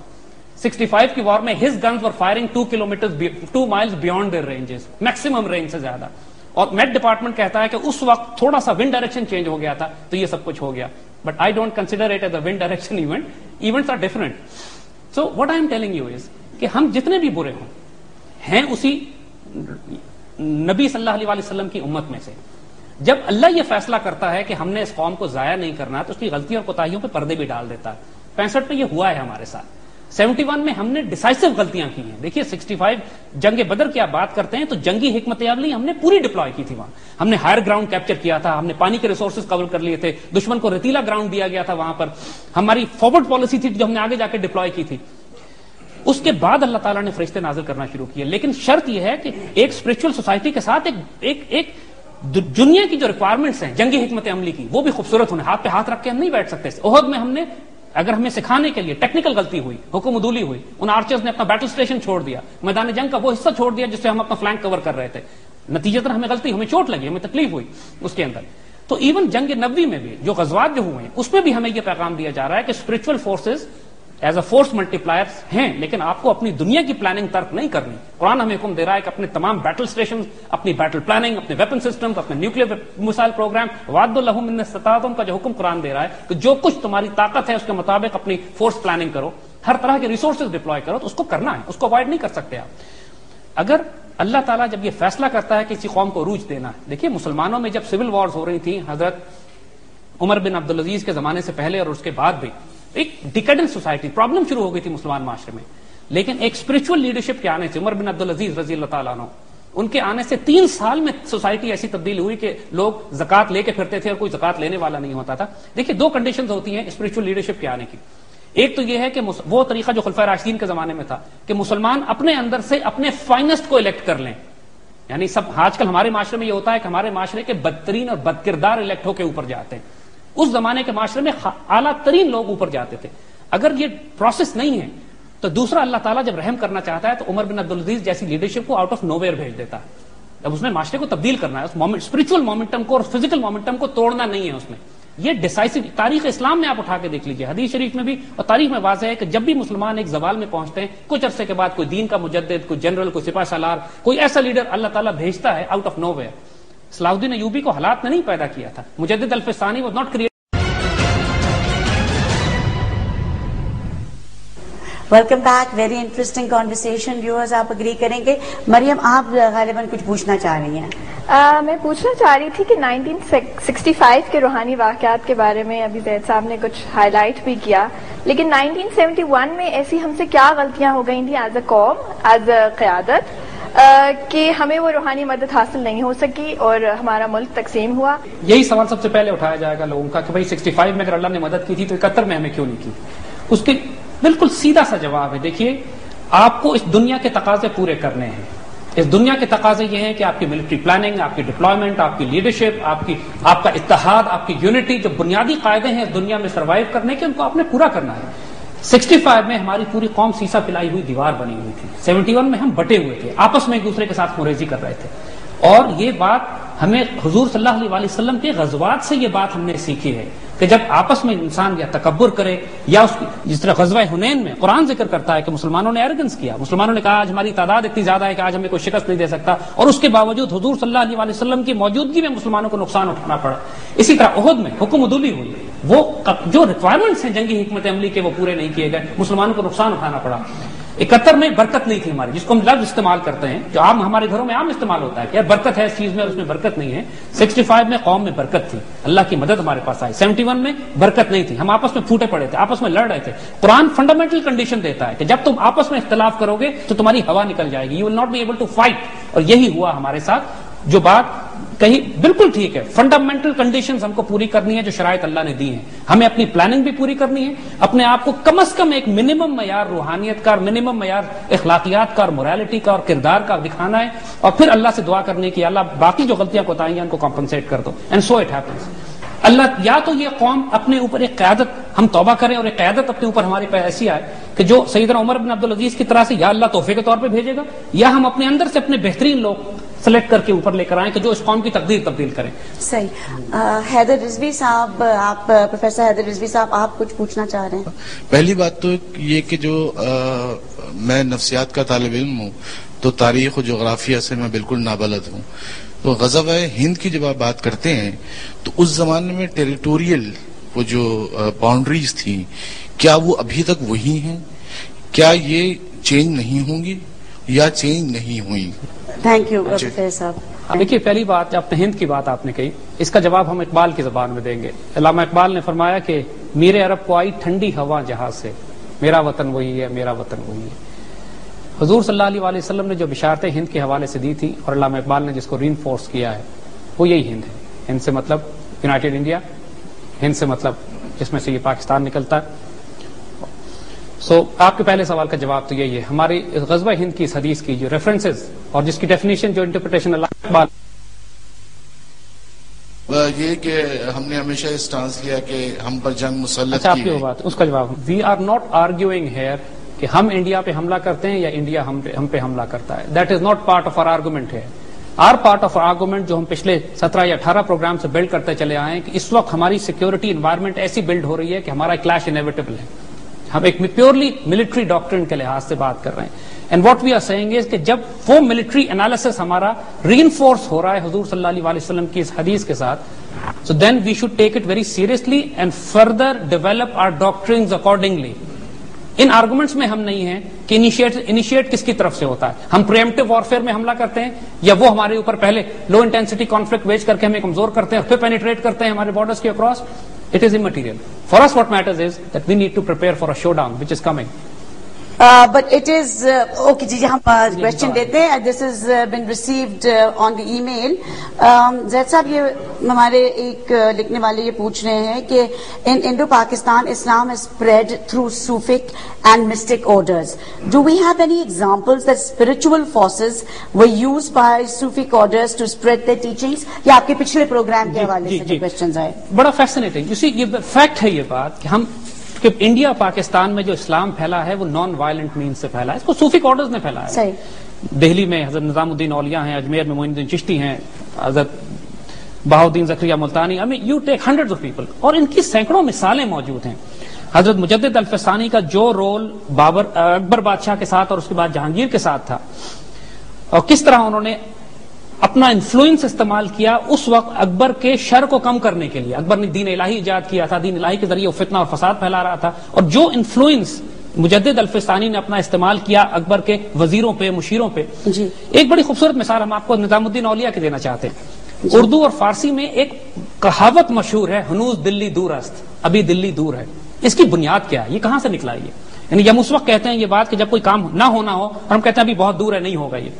65 کی وار میں his guns were firing 2 miles beyond their ranges maximum range سے زیادہ، اور meat department کہتا ہے کہ اس وقت تھوڑا سا ونڈ ڈائریکشن چینج ہو گیا تھا تو یہ سب کچھ ہو گیا، but I don't consider it as a wind direction event، events are different۔ so what I am telling you is کہ ہم جتنے بھی برے ہوں ہیں اسی نبی صلی اللہ علیہ وسلم کی امت میں سے۔ جب اللہ یہ فیصلہ کرتا ہے کہ ہم نے اس قوم کو ضائع نہیں کرنا تو اس کی غلطیوں اور کوتاہیوں پہ پردے بھی ڈال دیتا ہے۔ 65 میں یہ ہوا ہے ہمارے ساتھ، 71 میں ہم نے ڈیسائسو غلطیاں کی ہیں۔ دیکھیے 65 جنگ بدر کی آپ بات کرتے ہیں تو جنگی حکمت عملی ہم نے پوری ڈپلوائے کی تھی، وہاں ہم نے ہائر گراؤنڈ کیپچر کیا تھا، ہم نے پانی کے ریسورسز کور کر لیے تھے، دشمن کو ریتیلا گراؤنڈ دیا گیا تھا، وہاں پر ہماری فارورڈ پالیسی تھی جو ہم نے آگے جا کے ڈپلوائے کی تھی۔ اس کے بعد اللہ تعالیٰ نے فرشتے نازل کرنا شروع کیے، لیکن شرط یہ ہے کہ ایک اسپرچل سوسائٹی کے ساتھ ایک دنیا کی جو ریکوائرمنٹس ہیں جنگی حکمت عملی کی وہ بھی خوبصورت ہونے، ہاتھ پہ ہاتھ رکھ کے ہم نہیں بیٹھ سکتے۔ احد میں ہم نے اگر ہمیں سکھانے کے لیے ٹیکنیکل غلطی ہوئی، حکم عدولی ہوئی، ان آرچرز نے اپنا بیٹل اسٹیشن چھوڑ دیا، میدان جنگ کا وہ حصہ چھوڑ دیا جس سے ہم اپنا فلینک کور کر رہے تھے، نتیجتاً ہمیں غلطی، ہمیں چوٹ لگی، ہمیں تکلیف ہوئی اس کے اندر۔ تو ایون جنگ نبوی میں بھی جو غزوات جو ہوئے ہیں اس میں بھی ہمیں یہ پیغام دیا جا رہا ہے کہ spiritual forces as a force multi pliers ہیں، لیکن آپ کو اپنی دنیا کی پلاننگ ترک نہیں کرنی۔ قرآن ہمیں حکم دے رہا ہے کہ اپنے تمام بیٹل اسٹیشن، اپنی بیٹل پلاننگ، اپنے ویپن سسٹم، اپنے نیوکلیر مسائل پروگرام، وَأَعِدُّوا لَهُم مِّنَ اسْتَطَاعْتُم کا جو حکم قرآن دے رہا ہے کہ جو کچھ تمہاری طاقت ہے اس کے مطابق اپنی فورس پلاننگ کرو، ہر طرح کے ریسورسز ڈپلوائے کرو، تو اس کو کرنا ہے، اس کو اوائڈ نہیں کر سکتے آپ۔ اگر اللہ تعالیٰ جب یہ فیصلہ کرتا ہے کہ کسی قوم کو عروج دینا ہے، دیکھیے مسلمانوں میں جب سول وارز ہو رہی تھیں حضرت عمر بن عبدالعزیز کے زمانے سے پہلے اور اس کے بعد بھی، ایک ڈیکیڈنٹ سوسائٹی پرابلم شروع ہو گئی تھی مسلمان معاشرے میں، لیکن ایک اسپرچل لیڈرشپ کے آنے سے، عمر بن عبدالعزیز رضی اللہ تعالیٰ عنہ، ان کے آنے سے 3 سال میں سوسائٹی ایسی تبدیل ہوئی کہ لوگ زکات لے کے پھرتے تھے اور کوئی زکات لینے والا نہیں ہوتا تھا۔ دیکھیے 2 کنڈیشنز ہوتی ہیں اسپرچل لیڈرشپ کے آنے کی، ایک تو یہ ہے کہ وہ طریقہ جو خلفائے راشدین کے زمانے میں تھا کہ مسلمان اپنے اندر سے اپنے فائنسٹ کو الیکٹ کر لیں، یعنی سب آج کل ہمارے معاشرے میں یہ ہوتا ہے کہ ہمارے معاشرے کے بدترین اور بدکردار الیکٹ ہو کے اوپر جاتے ہیں، اس زمانے کے معاشرے میں اعلیٰ ترین لوگ اوپر جاتے تھے۔ اگر یہ پروسیس نہیں ہے تو دوسرا اللہ تعالیٰ جب رحم کرنا چاہتا ہے تو عمر بن عبدالعزیز جیسی لیڈرشپ کو آؤٹ آف نو ویئر بھیج دیتا ہے۔ اب اس میں معاشرے کو تبدیل کرنا ہے، اس اسپرچل مومنٹم کو اور فزیکل مومنٹم کو توڑنا نہیں ہے، اس میں یہ ڈیسائسو تاریخ اسلام میں آپ اٹھا کے دیکھ لیجیے، حدیث شریف میں بھی اور تاریخ میں واضح ہے کہ جب بھی مسلمان ایک زوال میں پہنچتے ہیں کچھ عرصے کے بعد کوئی دین کا مجدد، کوئی جنرل، کوئی سپاہ سالار، کوئی ایسا لیڈر اللہ تعالیٰ بھیجتا ہے آؤٹ آف نو ویئر۔ صلاح الدین ایوبی کو حالات نے نہیں پیدا کیا تھا، مجدد الفسانی was not created. Welcome back, very interesting conversation, viewers آپ اگری کریں گے۔ مریم آپ غالباً کچھ پوچھنا چاہ رہی ہیں۔ میں پوچھنا چاہ رہی تھی کہ 1965 کے روحانی واقعات کے بارے میں ابھی زید صاحب نے کچھ ہائی لائٹ بھی کیا، لیکن 1971 میں ایسی ہم سے کیا غلطیاں ہو گئی تھیں ایز اے قوم، ایز اے قیادت، کہ ہمیں وہ روحانی مدد حاصل نہیں ہو سکی اور ہمارا ملک تقسیم ہوا؟ یہی سوال سب سے پہلے اٹھایا جائے گا لوگوں کا کہ بھائی 65 میں اگر اللہ نے مدد کی تھی تو 71 میں ہمیں کیوں نہیں کی؟ اس کے بالکل سیدھا سا جواب ہے، دیکھیے آپ کو اس دنیا کے تقاضے پورے کرنے ہیں، اس دنیا کے تقاضے یہ ہیں کہ آپ کی ملٹری پلاننگ، آپ کی ڈپلائمنٹ، آپ کی لیڈرشپ، آپ کا اتحاد، آپ کی یونٹی، جو بنیادی قاعدے ہیں اس دنیا میں سروائیو کرنے کے، ان کو آپ نے پورا کرنا ہے۔ 65 میں ہماری پوری قوم سیسا پلائی ہوئی دیوار بنی ہوئی تھی، 71 میں ہم بٹے ہوئے تھے، آپس میں ایک دوسرے کے ساتھ خوریزی کر رہے تھے، اور یہ بات ہمیں حضور صلی اللہ علیہ وسلم کے غزوات سے یہ بات ہم نے سیکھی ہے کہ جب آپس میں انسان یا تکبر کرے یا اس کی، جس طرح غزوہ حنین میں قرآن ذکر کرتا ہے کہ مسلمانوں نے ایروگنس کیا، مسلمانوں نے کہا آج ہماری تعداد اتنی زیادہ ہے کہ آج ہمیں کوئی شکست نہیں دے سکتا، اور اس کے باوجود حضور صلی اللہ علیہ وسلم کی موجودگی میں مسلمانوں کو نقصان اٹھانا پڑا۔ اسی طرح احد میں حکم عدولی ہوئی، وہ جو ریکوائرمنٹس ہیں جنگی حکمت عملی کے وہ پورے نہیں کیے گئے، مسلمانوں کو نقصان اٹھانا پڑا۔ 71 میں برکت نہیں تھی ہماری، جس کو ہم لفظ استعمال کرتے ہیں، جو عام ہمارے گھروں میں عام استعمال ہوتا ہے کہ یار برکت ہے اس چیز میں اور اس میں برکت نہیں ہے۔ 65 میں قوم میں برکت تھی، اللہ کی مدد ہمارے پاس آئی۔ 71 میں برکت نہیں تھی، ہم آپس میں پھوٹے پڑے تھے، آپس میں لڑ رہے تھے۔ قرآن فنڈامنٹل کنڈیشن دیتا ہے کہ جب تم آپس میں اختلاف کرو گے تو تمہاری ہوا نکل جائے گی، you will not be able to fight, اور یہی ہوا ہمارے ساتھ۔ جو بات کہیں بالکل ٹھیک ہے، فنڈامنٹل کنڈیشنز ہم کو پوری کرنی ہے جو شرائط اللہ نے دی ہیں، ہمیں اپنی پلاننگ بھی پوری کرنی ہے، اپنے آپ کو کم از کم ایک منیمم معیار روحانیت کا اور منیمم معیار اخلاقیات کا اور موریلٹی کا اور کردار کا دکھانا ہے، اور پھر اللہ سے دعا کرنی کہ اللہ باقی جو غلطیاں کوتاہیاں ہیں ان کو کمپنسیٹ کر دو، اینڈ سو اٹ ہیپنس۔ اللہ یا تو یہ قوم اپنے اوپر ایک قیادت، ہم توبہ کریں اور ایک قیادت اپنے اوپر ہمارے پاس ایسی آئے کہ جو سیدنا عمر بن عبدالعزیز کی طرح سے یا اللہ تحفے کے طور پہ بھیجے گا، یا ہم اپنے اندر سے اپنے بہترین لوگ سلیکٹ کر کے اوپر لے کر آئیں کہ جو اس قوم کی تقدیر تبدیل کریں۔ صحیح۔ حیدر رضوی صاحب، آپ پروفیسر حیدر رضوی صاحب، آپ کچھ پوچھنا چاہ رہے ہیں؟ پہلی بات تو یہ کہ جو میں نفسیات کا طالب علم ہوں تو تاریخ و جغرافیہ سے میں بالکل نابلد ہوں، تو غزوہ ہند کی جب آپ بات کرتے ہیں تو اس زمانے میں ٹیریٹوریل وہ جو باؤنڈریز تھیں کیا وہ ابھی تک وہی ہیں؟ کیا یہ چینج نہیں ہوں گی یا چینج نہیں ہوئی؟ تھینک یو پروفیسر صاحب۔ دیکھیے، پہلی بات اپنے ہند کی بات آپ نے کہی، اس کا جواب ہم اقبال کی زبان میں دیں گے۔ علامہ اقبال نے فرمایا کہ میرے عرب کو آئی ٹھنڈی ہوا جہاں سے، میرا وطن وہی ہے، میرا وطن وہی ہے۔ حضور صلی اللہ علیہ وسلم نے جو بشارتیں ہند کے حوالے سے دی تھی اور علامہ اقبال نے جس کو ری انفورس کیا ہے وہ یہی ہند ہے۔ ہند سے مطلب یونائٹڈ انڈیا، ہند سے مطلب جس میں سے یہ پاکستان نکلتا ہے۔ آپ کے پہلے سوال کا جواب تو یہی ہے، ہماری غزوہ ہند کی اس حدیث کی جو ریفرنسز اور جس کی ڈیفینیشن جو انٹرپریٹیشن علامہ اقبال، یہ کہ ہم نے ہمیشہ اسٹانس لیا کہ ہم پر جنگ مسلط اچھا، آپ کی بات اس کا جواب، we are not arguing here کہ ہم انڈیا پہ حملہ کرتے ہیں یا انڈیا ہم پہ حملہ کرتا ہے، that is not part of our argument ہے۔ آر پارٹ آف آرگومنٹ جو ہم پچھلے 17 یا 18 پروگرام سے بلڈ کرتے چلے آئے ہیں کہ اس وقت ہماری سیکورٹی انوائرمنٹ ایسی بلڈ ہو رہی ہے کہ ہمارا کلیش انیویٹیبل ہے، ہم ایک پیورلی ملٹری ڈاکٹرن کے لحاظ سے بات کر رہے ہیں۔ And what we are seeing is کہ جب وہ ملٹری انالیسس ہمارا ری انفورس ہو رہا ہے حضور صلی اللہ علیہ وسلم کی اس حدیث کے ساتھ، so then we should take it very seriously and further develop our doctrines accordingly۔ In arguments میں ہم نہیں ہیں کہ انیشیٹ کس کی طرف سے ہوتا ہے، ہم پریمپٹیو وارفیئر میں حملہ کرتے ہیں یا وہ ہمارے اوپر پہلے لو انٹینسٹی کانفلکٹ ویج کر کے ہمیں کمزور کرتے ہیں اور پھر پینیٹریٹ کرتے ہیں ہمارے بارڈرز کے across. It is immaterial. For us what matters is that we need to prepare for a showdown which is coming. But it is okay جی ہم question دیتے ہیں. This has been received on the email. زید صاحب یہ ہمارے ایک لکھنے والے یہ پوچھ رہے ہیں کہ in Indo-Pakistan Islam is spread through Sufic and mystic orders. Do we have any examples that spiritual forces were used by Sufic orders to spread their teachings? یا آپ کے پچھلے پروگرام کے حوالے سے جو questions آئے؟ بڑا fascinating. You see یہ فیکٹ ہے یہ بات کہ انڈیا پاکستان میں جو اسلام پھیلا ہے وہ نان وائلنٹ مینز سے پھیلا ہے، اس کو صوفک آرڈرز نے پھیلا ہے۔ صحیح۔ دہلی میں حضرت نظام الدین اولیاء ہیں، اجمیر میں معین الدین چشتی ہیں، حضرت Bahauddin Zakariya Multani, you take hundreds of people, اور ان کی سینکڑوں مثالیں موجود ہیں۔ حضرت مجدد الفسانی کا جو رول اکبر بادشاہ کے ساتھ اور اس کے بعد جہانگیر کے ساتھ تھا، اور کس طرح انہوں نے اپنا انفلوئنس استعمال کیا اس وقت اکبر کے شر کو کم کرنے کے لیے۔ اکبر نے دین الہی ایجاد کیا تھا، دین الہی کے ذریعے وہ فتنہ اور فساد پھیلا رہا تھا، اور جو انفلوئنس مجدد الفسانی نے اپنا استعمال کیا اکبر کے وزیروں پہ، مشیروں پہ۔ جی۔ ایک بڑی خوبصورت مثال ہم آپ کو نظام الدین اولیاء کے دینا چاہتے ہیں۔ اردو اور فارسی میں ایک کہاوت مشہور ہے، ہنوز دلی دور است، ابھی دلی دور ہے۔ اس کی بنیاد کیا ہے؟ یہ کہاں سے نکلا یہ؟ یعنی ہم اس وقت کہتے ہیں یہ بات کہ جب کوئی کام نہ ہونا ہو اور ہم کہتے ہیں ابھی بہت دور ہے، نہیں ہوگا یہ۔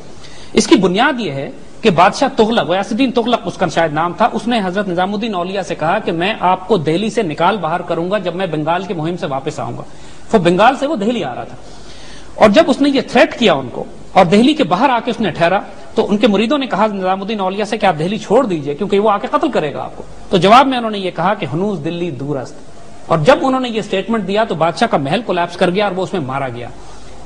اس کی بنیاد یہ ہے کہ بادشاہ تغلق، غیاث الدین تغلق اس کا شاید نام تھا، اس نے حضرت نظام الدین اولیاء سے کہا کہ میں آپ کو دہلی سے نکال باہر کروں گا جب میں بنگال کی مہم سے واپس آؤں گا۔ وہ بنگال سے وہ دہلی آ رہا تھا، اور جب اس نے یہ تھریٹ کیا ان کو اور دہلی کے باہر آ کے اس نے ٹھہرا تو ان کے مریدوں نے کہا نظام الدین اولیاء سے کہ آپ دہلی چھوڑ دیجئے کیونکہ وہ آ کے قتل کرے گا آپ کو. تو جواب میں انہوں نے یہ کہا کہ ہنوز دلی دور است. اور جب انہوں نے یہ سٹیٹمنٹ دیا تو بادشاہ کا محل کولیپس کر گیا اور وہ اس میں مارا گیا.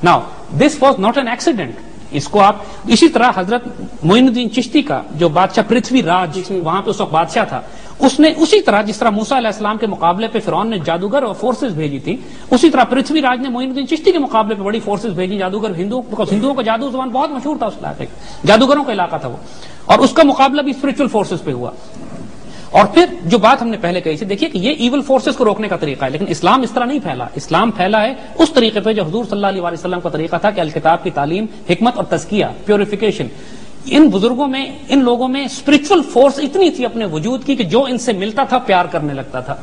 Now this was not an accident. اس کو آپ اسی طرح حضرت معین الدین چشتی کا جو بادشاہ پرتھوی راج وہاں پہ اس وقت بادشاہ تھا, اس نے اسی طرح جس طرح موسیٰ علیہ السلام کے مقابلے پہ فرعون نے جادوگر اور فورسز بھیجی تھی, اسی طرح پرتھوی راج نے معین الدین چشتی کے مقابلے پہ بڑی فورسز بھیجی جادوگر ہندوؤں کا جادو زبان بہت مشہور تھا اس علاقے کا, جادوگروں کا علاقہ تھا وہ, اور اس کا مقابلہ بھی اسپرچل فورسز پہ ہوا. اور پھر جو بات ہم نے پہلے کہی تھی, دیکھیے کہ یہ ایول فورسز کو روکنے کا طریقہ ہے, لیکن اسلام اس طرح نہیں پھیلا. اسلام پھیلا ہے اس طریقے پہ جو حضور صلی اللہ علیہ وسلم کا طریقہ تھا کہ الکتاب کی تعلیم, حکمت اور تزکیہ, پیوریفیکیشن. ان بزرگوں میں, ان لوگوں میں اسپرچل فورس اتنی تھی اپنے وجود کی کہ جو ان سے ملتا تھا پیار کرنے لگتا تھا.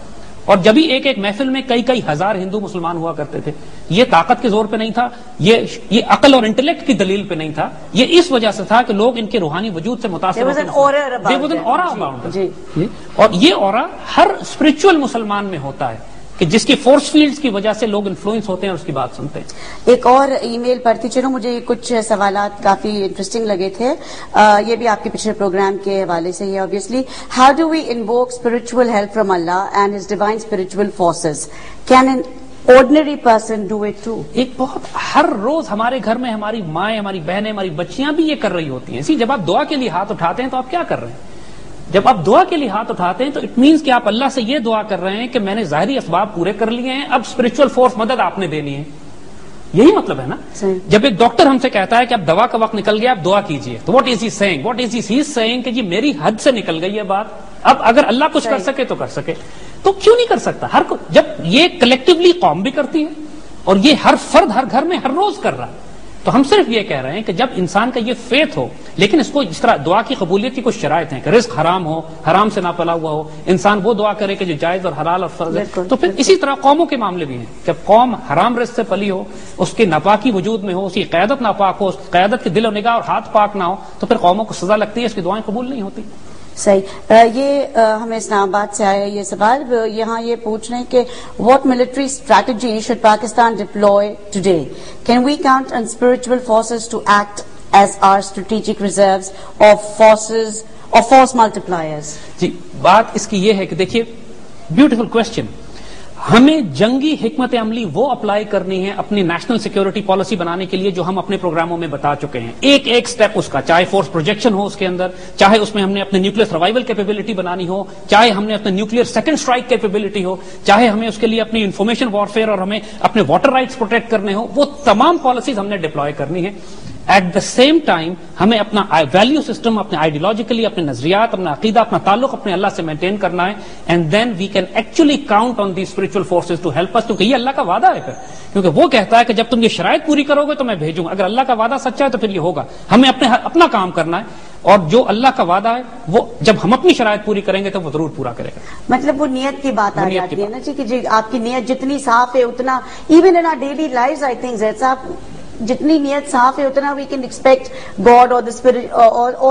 اور جبھی ایک ایک محفل میں کئی کئی ہزار ہندو مسلمان ہوا کرتے تھے. یہ طاقت کے زور پہ نہیں تھا, یہ عقل اور انٹلیکٹ کی دلیل پہ نہیں تھا, یہ اس وجہ سے تھا کہ لوگ ان کے روحانی وجود سے متاثر ہوتے ہیں. اور یہ اورا ہر اسپرچل مسلمان میں ہوتا ہے کہ جس کی فورس فیلڈز کی وجہ سے لوگ انفلوئنس ہوتے ہیں اور اس کی بات سنتے ہیں. ایک اور ای میل پڑھتی چلو, مجھے کچھ سوالات کافی انٹرسٹنگ لگے تھے, یہ بھی آپ کے پچھلے پروگرام کے حوالے سے ہے. obviously how do we invoke spiritual help from Allah and his divine spiritual forces? Can an ordinary person do it too? ایک بہت ہر روز ہمارے گھر میں ہماری مائیں, ہماری بہنیں, ہماری بچیاں بھی یہ کر رہی ہوتی ہیں. اسی جب آپ دعا کے لیے ہاتھ اٹھاتے ہیں تو آپ کیا کر رہے ہیں؟ جب آپ دعا کے لیے ہاتھ اٹھاتے ہیں تو اٹ مینس کہ آپ اللہ سے یہ دعا کر رہے ہیں کہ میں نے ظاہری اسباب پورے کر لیے ہیں, اب اسپرچل فورس مدد آپ نے دینی ہے. یہی مطلب ہے نا. جب ایک ڈاکٹر ہم سے کہتا ہے کہ اب دوا کا وقت نکل گیا, آپ دعا کیجئے, تو what is he saying, what is he saying کہ جی میری حد سے نکل گئی ہے بات, اب اگر اللہ کچھ کر سکے تو کر سکے, تو کیوں نہیں کر سکتا؟ ہر جب یہ کلیکٹیولی قوم بھی کرتی ہے اور یہ ہر فرد ہر گھر میں ہر روز کر رہا ہے, تو ہم صرف یہ کہہ رہے ہیں کہ جب انسان کا یہ فیتھ ہو, لیکن اس کو اس طرح دعا کی قبولیت کی کچھ شرائط ہیں کہ رزق حرام ہو, حرام سے نہ پلا ہوا ہو, انسان وہ دعا کرے کہ جو جائز اور حلال اور فرض ہے. تو پھر اسی طرح قوموں کے معاملے بھی ہیں, جب قوم حرام رزق سے پلی ہو, اس کی ناپاکی وجود میں ہو, اس کی قیادت ناپاک ہو, اس کی قیادت کے دل و نگاہ اور ہاتھ پاک نہ ہو, تو پھر قوموں کو سزا لگتی ہے, اس کی دعائیں قبول نہیں ہوتی. صحیح. یہ ہمیں اسلام آباد سے آیا یہ سوال, یہاں یہ پوچھ رہے ہیں کہ what military strategy should Pakistan deploy today? Can we count on spiritual forces to act as our strategic reserves of forces اور فورس ملٹیپلائرز؟ جی, بات اس کی یہ ہے کہ دیکھیے, بیوٹیفل کوشچن. ہمیں جنگی حکمت عملی وہ اپلائی کرنی ہے اپنی نیشنل سیکیورٹی پالیسی بنانے کے لیے جو ہم اپنے پروگراموں میں بتا چکے ہیں, ایک ایک سٹیپ اس کا, چاہے فورس پروجیکشن ہو اس کے اندر, چاہے اس میں ہم نے اپنے نیوکلیئر سروائیول کیپیبلٹی بنانی ہو, چاہے ہم نے اپنے نیوکلیئر سیکنڈ اسٹرائک کیپیبلٹی ہو, چاہے ہمیں اس کے لیے اپنی انفارمیشن وارفیئر اور ہمیں اپنے واٹر رائٹس پروٹیکٹ کرنے ہو, وہ تمام پالیسیز ہم نے ڈپلوائے کرنی ہے. ایٹ دا سیم ٹائم ہمیں اپنا ویلیو سسٹم, اپنے آئیڈیولوجیکلی اپنے نظریات, اپنا عقیدہ, اپنا تعلق اپنے اللہ سے مینٹین کرنا ہے, and then we can actually count on the spiritual forces to help us, کیونکہ یہ اللہ کا وعدہ ہے پھر, کیونکہ وہ کہتا ہے کہ جب تم یہ شرائط پوری کرو گے تو میں بھیجوں گا. اگر اللہ کا وعدہ سچا ہے تو پھر یہ ہوگا. ہمیں اپنا کام کرنا ہے, اور جو اللہ کا وعدہ ہے وہ جب ہم اپنی شرائط پوری کریں گے تو وہ ضرور پورا کرے گا. مطلب وہ نیت کی بات آ جاتی ہے نا جی, کہ آپ کی نیت جتنی صاف ہے اتنا, even in our daily life I think Zaid صاحب, جتنی نیت صاف ہے اتنا وی کین ایکسپیکٹ گاڈ اور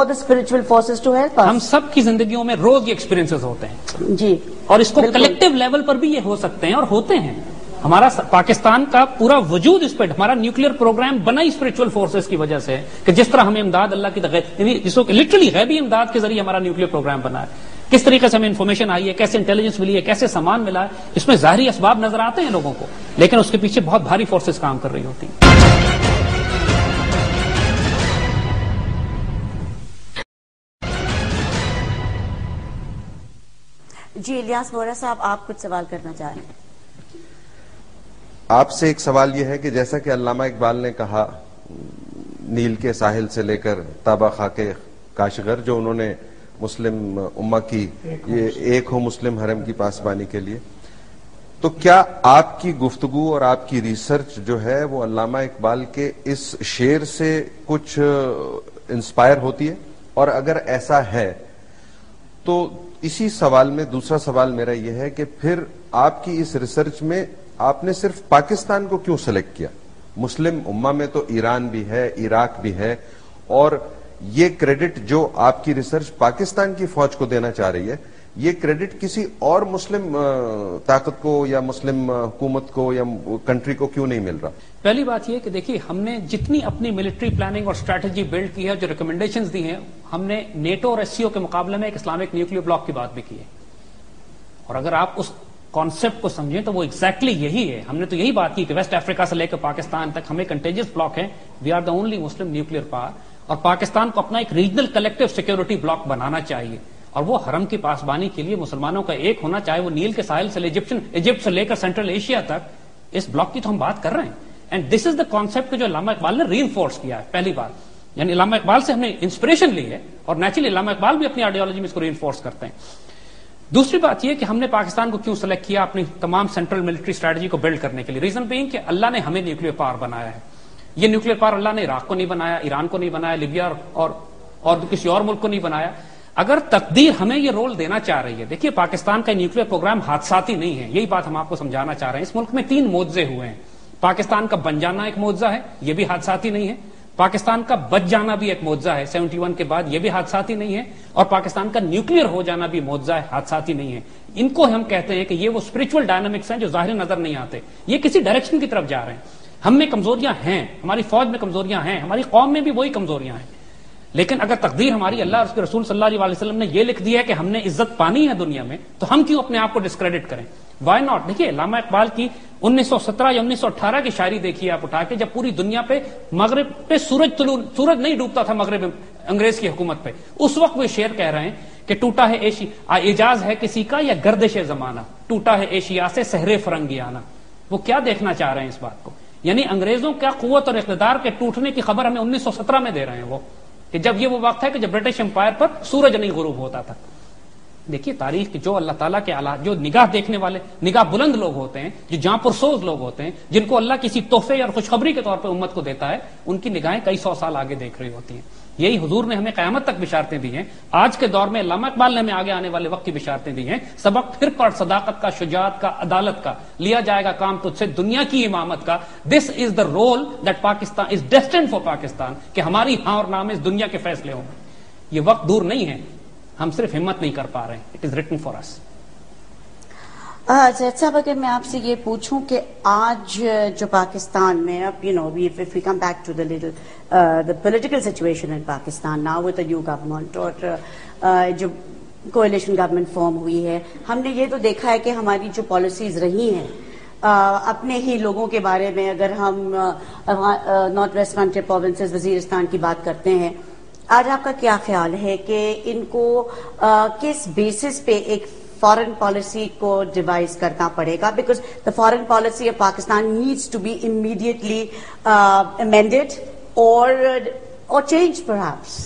the spiritual forces to help us. ہم سب کی زندگیوں میں روز یہ ایکسپیرینسز ہوتے ہیں جی, اور اس کو کلیکٹیو لیول پر بھی یہ ہو سکتے ہیں اور ہوتے ہیں. ہمارا پاکستان کا پورا وجود اس پہ, ہمارا نیوکلیئر پروگرام بنا ہی اسپرچل فورسز کی وجہ سے ہے, کہ جس طرح ہمیں امداد اللہ کی جس کو لٹرلی غیبی امداد کے ذریعے ہمارا نیوکلیئر پروگرام بنا ہے, کس طریقے سے ہمیں انفارمیشن آئی ہے, کیسے انٹیلیجنس ملی ہے, کیسے سامان ملا ہے, اس میں ظاہری اسباب نظر آتے ہیں لوگوں کو, لیکن اس کے پیچھے بہت بھاری فورسز کام کر رہی ہوتی ہیں. جی الیاس بورا صاحب, آپ کچھ سوال کرنا چاہ رہے ہیں؟ آپ سے ایک سوال یہ ہے کہ جیسا کہ علامہ اقبال نے کہا, نیل کے ساحل سے لے کر تابہ خاک کاشغر, جو انہوں نے مسلم امہ کی یہ ایک ہو مسلم حرم کی پاسبانی کے لیے, تو کیا آپ کی گفتگو اور آپ کی ریسرچ جو ہے وہ علامہ اقبال کے اس شعر سے کچھ انسپائر ہوتی ہے؟ اور اگر ایسا ہے تو اسی سوال میں دوسرا سوال میرا یہ ہے کہ پھر آپ کی اس ریسرچ میں آپ نے صرف پاکستان کو کیوں سلیکٹ کیا؟ مسلم امہ میں تو ایران بھی ہے, عراق بھی ہے, اور یہ کریڈٹ جو آپ کی ریسرچ پاکستان کی فوج کو دینا چاہ رہی ہے, یہ کریڈٹ کسی اور مسلم طاقت کو یا مسلم حکومت کو یا کنٹری کو کیوں نہیں مل رہا؟ پہلی بات یہ کہ دیکھیے ہم نے جتنی اپنی ملٹری پلاننگ اور اسٹریٹجی بلڈ کی ہے، جو ریکمنڈیشنز دی ہیں، ہم نے نیٹو اور ایس سی او کے مقابلے میں ایک اسلامک نیوکلیر بلاک کی بات بھی کی ہے، اور اگر آپ اس کانسیپٹ کو سمجھیں تو وہ ایگزیکٹلی یہی ہے. ہم نے تو یہی بات کی کہ ویسٹ افریقہ سے لے کر پاکستان تک ہمیں کنٹیجس بلاک ہیں. We are the only Muslim nuclear power, اور پاکستان کو اپنا ایک ریجنل کلیکٹو سیکورٹی بلاک بنانا چاہیے، اور وہ حرم کی پاسبانی کے لیے مسلمانوں کا ایک ہونا، چاہے وہ نیل کے ساحل سے ایجپٹ سے لے کر سینٹرل ایشیا تک. اس بلاک کی تو ہم بات کر رہے ہیں، and this is the concept جو علامہ اقبال نے ری انفورس کیا ہے. پہلی بات یعنی علامہ اقبال سے ہم نے انسپریشن لی ہے، اور نیچرلی علامہ اقبال بھی اپنی آئیڈیالوجی میں اس کو ری انفورس کرتے ہیں. دوسری بات یہ کہ ہم نے پاکستان کو کیوں سلیکٹ کیا اپنی تمام سینٹرل ملٹری اسٹریٹجی کو بلڈ کرنے کے لیے. ریزن بینگ کہ اللہ نے ہمیں نیوکلیر پاور بنایا ہے. یہ نیوکلیر پاور اللہ نے عراق کو نہیں بنایا، ایران کو نہیں بنایا، لیبیا اور کسی اور ملک کو نہیں بنایا. اگر تقدیر ہمیں یہ رول دینا چاہ رہی ہے، دیکھیے پاکستان کا نیوکلیر پروگرام حادثاتی نہیں ہے، یہی بات ہم آپ کو سمجھانا چاہ رہے ہیں. اس ملک میں 3 معجزے ہوئے ہیں. پاکستان کا بن جانا ایک معجزہ ہے، یہ بھی حادثاتی نہیں ہے. پاکستان کا بچ جانا بھی ایک معجزہ ہے 71 کے بعد، یہ بھی حادثاتی نہیں ہے. اور پاکستان کا نیوکلیر ہو جانا بھی معجزہ ہے، حادثاتی نہیں ہے. ان کو ہم کہتے ہیں کہ یہ وہ اسپرچول ڈائنامکس ہیں جو ظاہر نظر نہیں آتے، یہ کسی ڈائریکشن کی طرف جا رہے ہیں. ہم میں کمزوریاں ہیں، ہماری فوج میں کمزوریاں ہیں، ہماری قوم میں بھی وہی کمزوریاں ہیں. لیکن اگر تقدیر ہماری اللہ اور اس کے رسول صلی اللہ علیہ وسلم نے یہ لکھ دیا ہے کہ ہم نے عزت پانی ہے دنیا میں، تو ہم کیوں اپنے آپ کو ڈسکریڈٹ کریں؟ Why not? دیکھیے علامہ اقبال کی 1917 یا 1918 کی شاعری دیکھیے آپ اٹھا کے، جب پوری دنیا پہ مغرب پہ سورج نہیں ڈوبتا تھا مغرب انگریز کی حکومت پہ، اس وقت وہ شعر کہہ رہے ہیں کہ ٹوٹا ہے اعجاز ہے کسی کا یا گردش زمانہ، ٹوٹا ہے ایشیا سے سحر فرنگیانہ. وہ کیا دیکھنا چاہ رہے ہیں اس بات کو؟ یعنی انگریزوں کا قوت اور اقتدار کے ٹوٹنے کی خبر ہمیں 1917 میں دے رہے ہیں وہ، کہ جب یہ وہ وقت ہے کہ جب برٹش امپائر پر سورج نہیں غروب ہوتا تھا. دیکھیے تاریخ کے جو اللہ تعالیٰ کے جو نگاہ دیکھنے والے، نگاہ بلند لوگ ہوتے ہیں، جو جاں پرسوز لوگ ہوتے ہیں، جن کو اللہ کسی تحفے اور خوشخبری کے طور پہ امت کو دیتا ہے، ان کی نگاہیں کئی 100 سال آگے دیکھ رہی ہوتی ہیں. یہی حضور نے ہمیں قیامت تک بشارتیں دی ہیں. آج کے دور میں علامہ اقبال نے ہمیں آگے آنے والے وقت کی بشارتیں دی ہیں. سبق پھر پڑھ صداقت کا، شجاعت کا، عدالت کا، لیا جائے گا کام تجھ سے دنیا کی امامت کا. This is the role that Pakistan is destined for Pakistan, کہ ہماری ہاں اور نام اس دنیا کے فیصلے ہوں. یہ وقت دور نہیں ہے، ہم صرف ہمت نہیں کر پا رہے ہیں. اٹ از ریٹن فار اس. زید صاحب اگر میں آپ سے یہ پوچھوں کہ آج جو پاکستان میں اب if we come back to the political situation in Pakistan now with the new government اور جو coalition government فارم ہوئی ہے، ہم نے یہ تو دیکھا ہے کہ ہماری جو پالیسیز رہی ہیں اپنے ہی لوگوں کے بارے میں، اگر ہم north west frontier provinces Waziristan کی بات کرتے ہیں، آج آپ کا کیا خیال ہے کہ ان کو کس بیسس پہ ایک فارن پالیسی کو ڈیوائز کرنا پڑے گا؟ Because the foreign policy of Pakistan needs to be immediately amended اور چینج پرہیپس.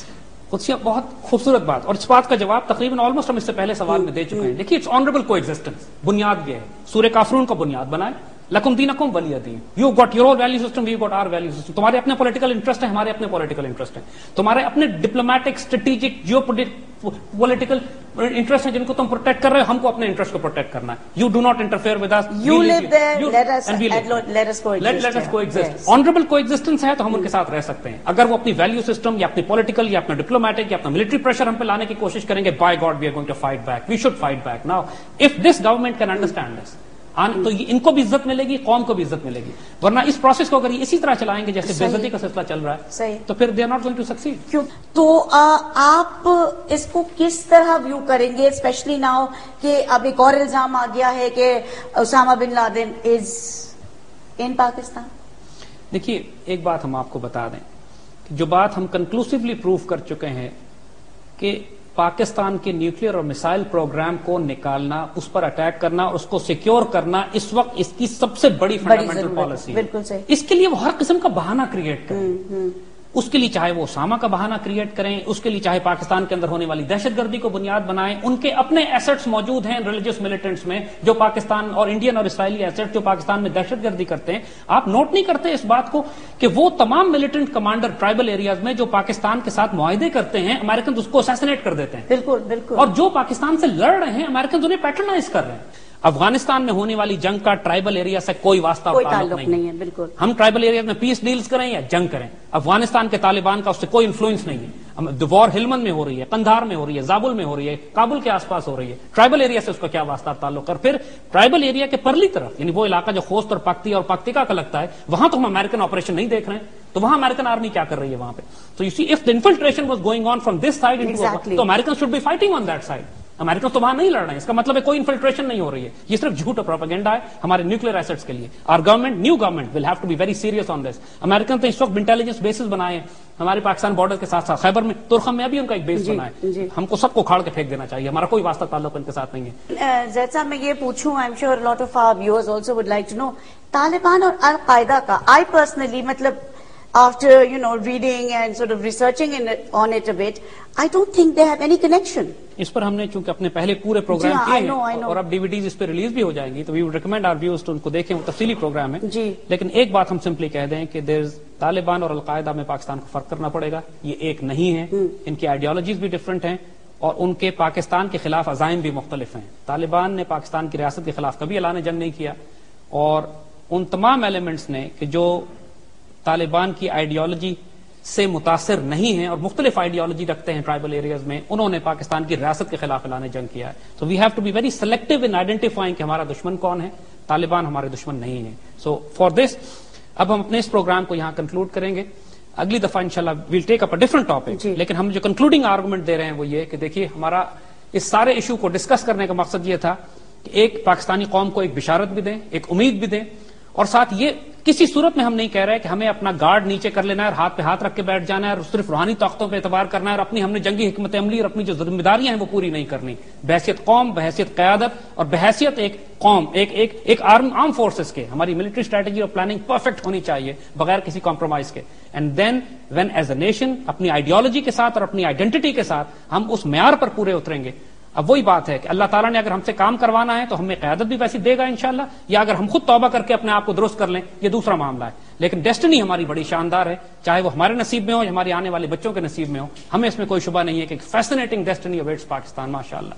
قدسیہ بہت خوبصورت بات، اور اس بات کا جواب تقریباً آلموسٹ ہم اس سے پہلے سوال میں دے چکے ہیں. دیکھیے اٹس آنریبل کو ایگزسٹنس، بنیاد یہ ہے. سورہ کافرون کو بنیاد بنائے، لکم دینکم ولی دین. You got your value system, we got our value system. تمہارے اپنے پولیٹیکل انٹرسٹ ہیں، ہمارے اپنے پولیٹیکل انٹرسٹ ہیں. تمہارے اپنے diplomatic, strategic, geopolitical interest ہیں جن کو تم پروٹیکٹ کر رہے ہو، ہم کو اپنے انٹرسٹ کو پروٹیکٹ کرنا ہے. You do not interfere with us. You live there, let us coexist. Honourable کو ایگزسٹنس ہے تو ہم ان کے ساتھ رہ سکتے ہیں. اگر وہ اپنی ویلیو سسٹم یا اپنی پولیٹیکل یا اپنا ڈپلومیٹک یا اپنا ملٹری پریشر ہم پہ لانے کی کوشش کریں گے، by God we are going to fight back. We should fight back now if this government can understand this. تو ان کو بھی عزت ملے گی، قوم کو بھی عزت ملے گی. ورنہ اس پروسیس کو اگر یہ اسی طرح چلائیں گے جیسے بے عزتی کا سلسلہ چل رہا ہے، تو پھر they are not going to succeed. کیوں؟ تو آپ اس کو کس طرح ویو کریں گے، اسپیشلی ناؤ کہ اب ایک اور الزام آ گیا ہے کہ اسامہ بن لادن از ان پاکستان؟ دیکھیے ایک بات ہم آپ کو بتا دیں کہ جو بات ہم کنکلوسیولی پروف کر چکے ہیں کہ پاکستان کے نیوکلیر اور میسائل پروگرام کو نکالنا، اس پر اٹیک کرنا اور اس کو سیکیور کرنا اس وقت اس کی سب سے بڑی فنڈامنٹل پالیسی ہے. بالکل صحیح. اس کے لیے وہ ہر قسم کا بہانہ کریٹ کریں. اس کے لیے چاہے وہ اسامہ کا بہانہ کریٹ کریں، اس کے لیے چاہے پاکستان کے اندر ہونے والی دہشت گردی کو بنیاد بنائیں. ان کے اپنے ایسٹس موجود ہیں ریلیجس ملیٹنٹس میں جو پاکستان اور انڈین اور اسرائیلی ایسٹ جو پاکستان میں دہشت گردی کرتے ہیں. آپ نوٹ نہیں کرتے اس بات کو کہ وہ تمام ملیٹنٹ کمانڈر ٹرائبل ایریاز میں جو پاکستان کے ساتھ معاہدے کرتے ہیں، امریکن اس کو اسیسنیٹ کر دیتے ہیں. بالکل بالکل. اور جو پاکستان سے لڑ رہے ہیں، امریکن انہیں پیٹرنائز کر رہے ہیں. افغانستان میں ہونے والی جنگ کا ٹرائبل ایریا سے کوئی واسطہ کوئی تعلق نہیں ہے. بالکل. ہم ٹرائبل ایریا میں پیس ڈیلز کریں یا جنگ کریں، افغانستان کے طالبان کا اس سے کوئی انفلوئنس نہیں ہے. وار ہلمند میں ہو رہی ہے، قندھار میں ہو رہی ہے، زابل میں ہو رہی ہے، کابل کے آس پاس ہو رہی ہے، ٹرائبل ایریا سے اس کا کیا واسطہ تعلق ہے؟ اور پھر ٹرائبل ایریا کے پرلی طرف، یعنی وہ علاقہ جو خوست اور پکتی اور پکتیکا کا لگتا ہے، وہاں تو ہم امریکن آپریشن نہیں دیکھ رہے ہیں، تو وہاں امریکن آرمی کیا کر رہی ہے وہاں پہ؟ تو you see if the infiltration was going on from this side تو American should be fighting on that side. American تو وہاں نہیں لڑ رہے ہیں، اس کا مطلب ہے کوئی انفلٹریشن نہیں ہو رہی ہے. یہ صرف جھوٹ اور پروپیگنڈا ہے ہمارے نیوکلیر ایسٹس کے لیے. اور government, new government will have to be very serious on this. American تو اس وقت انٹیلیجنس بیسز بنائے ہیں ہمارے پاکستان بارڈر کے ساتھ ساتھ، خیبر میں، ترخم میں ابھی ان کا ایک بیس بنا ہے. ہم کو سب کو کھاڑ کے پھینک دینا چاہیے، ہمارا کوئی واسطہ تعلق ان کے ساتھ نہیں ہے. زید صاحب میں یہ پوچھوں، I am sure lot of our viewers also would like to know Taliban اور القاعدہ کا، آئی پرسنلی مطلب after reading and sort of researching on it a bit, I don't think they have any connection. اس پر ہم نے چونکہ اپنے پہلے پورے programme کیے ہیں اور اب DVDs اس پہ ریلیز بھی ہو جائیں گی، تو we would recommend our viewers to ان کو دیکھیں، وہ تفصیلی پروگرام ہے. لیکن ایک بات ہم سمپلی کہہ دیں کہ طالبان اور القاعدہ میں پاکستان کو فرق کرنا پڑے گا. یہ ایک نہیں ہے، ان کی آئیڈیالوجیز بھی ڈفرینٹ ہیں اور ان کے پاکستان کے خلاف عزائم بھی مختلف ہیں. طالبان نے پاکستان کی ریاست کے خلاف کبھی اعلان جنگ نہیں کیا، اور ان تمام ایلیمنٹس نے کہ جو طالبان کی آئیڈیالوجی سے متاثر نہیں ہیں اور مختلف آئیڈیالوجی رکھتے ہیں ٹرائبل ایریاز میں، انہوں نے پاکستان کی ریاست کے خلاف اعلان جنگ کیا ہے. So we have to be very selective in identifying کہ ہمارا دشمن کون ہے. طالبان ہمارے دشمن نہیں ہیں. سو فار دس اب ہم اپنے اس پروگرام کو یہاں کنکلوڈ کریں گے. اگلی دفعہ انشاءاللہ we'll take up a different topic. لیکن ہم جو کنکلوڈنگ آرگومنٹ دے رہے ہیں وہ یہ کہ دیکھیے، ہمارا اس سارے ایشو کو ڈسکس کرنے کا مقصد یہ تھا کہ ایک پاکستانی قوم کو ایک بشارت بھی دیں، ایک امید بھی دیں، اور ساتھ یہ کسی صورت میں ہم نہیں کہہ رہے کہ ہمیں اپنا گارڈ نیچے کر لینا ہے اور ہاتھ پہ ہاتھ رکھ کے بیٹھ جانا ہے اور صرف روحانی طاقتوں پہ اعتبار کرنا ہے اور اپنی ہم نے جنگی حکمت عملی اور اپنی جو ذمہ داریاں ہیں وہ پوری نہیں کرنی. بحیثیت قوم، بحیثیت قیادت اور بحیثیت ایک قوم، ایک آرم فورسز کے، ہماری ملٹری اسٹریٹجی اور پلاننگ پرفیکٹ ہونی چاہیے بغیر کسی کمپرومائز کے. And then when as a nation اپنی آئیڈیالوجی کے ساتھ اور اپنی آئیڈینٹی کے ساتھ ہم اس معیار پر پورے اتریں گے. اب وہی بات ہے کہ اللہ تعالیٰ نے اگر ہم سے کام کروانا ہے تو ہمیں قیادت بھی ویسی دے گا انشاءاللہ، یا اگر ہم خود توبہ کر کے اپنے آپ کو درست کر لیں، یہ دوسرا معاملہ ہے. لیکن ڈیسٹنی ہماری بڑی شاندار ہے، چاہے وہ ہمارے نصیب میں ہو یا ہمارے آنے والے بچوں کے نصیب میں ہو. ہمیں اس میں کوئی شبہ نہیں ہے کہ فیسنیٹنگ ڈیسٹنی اویٹس پاکستان ماشاءاللہ.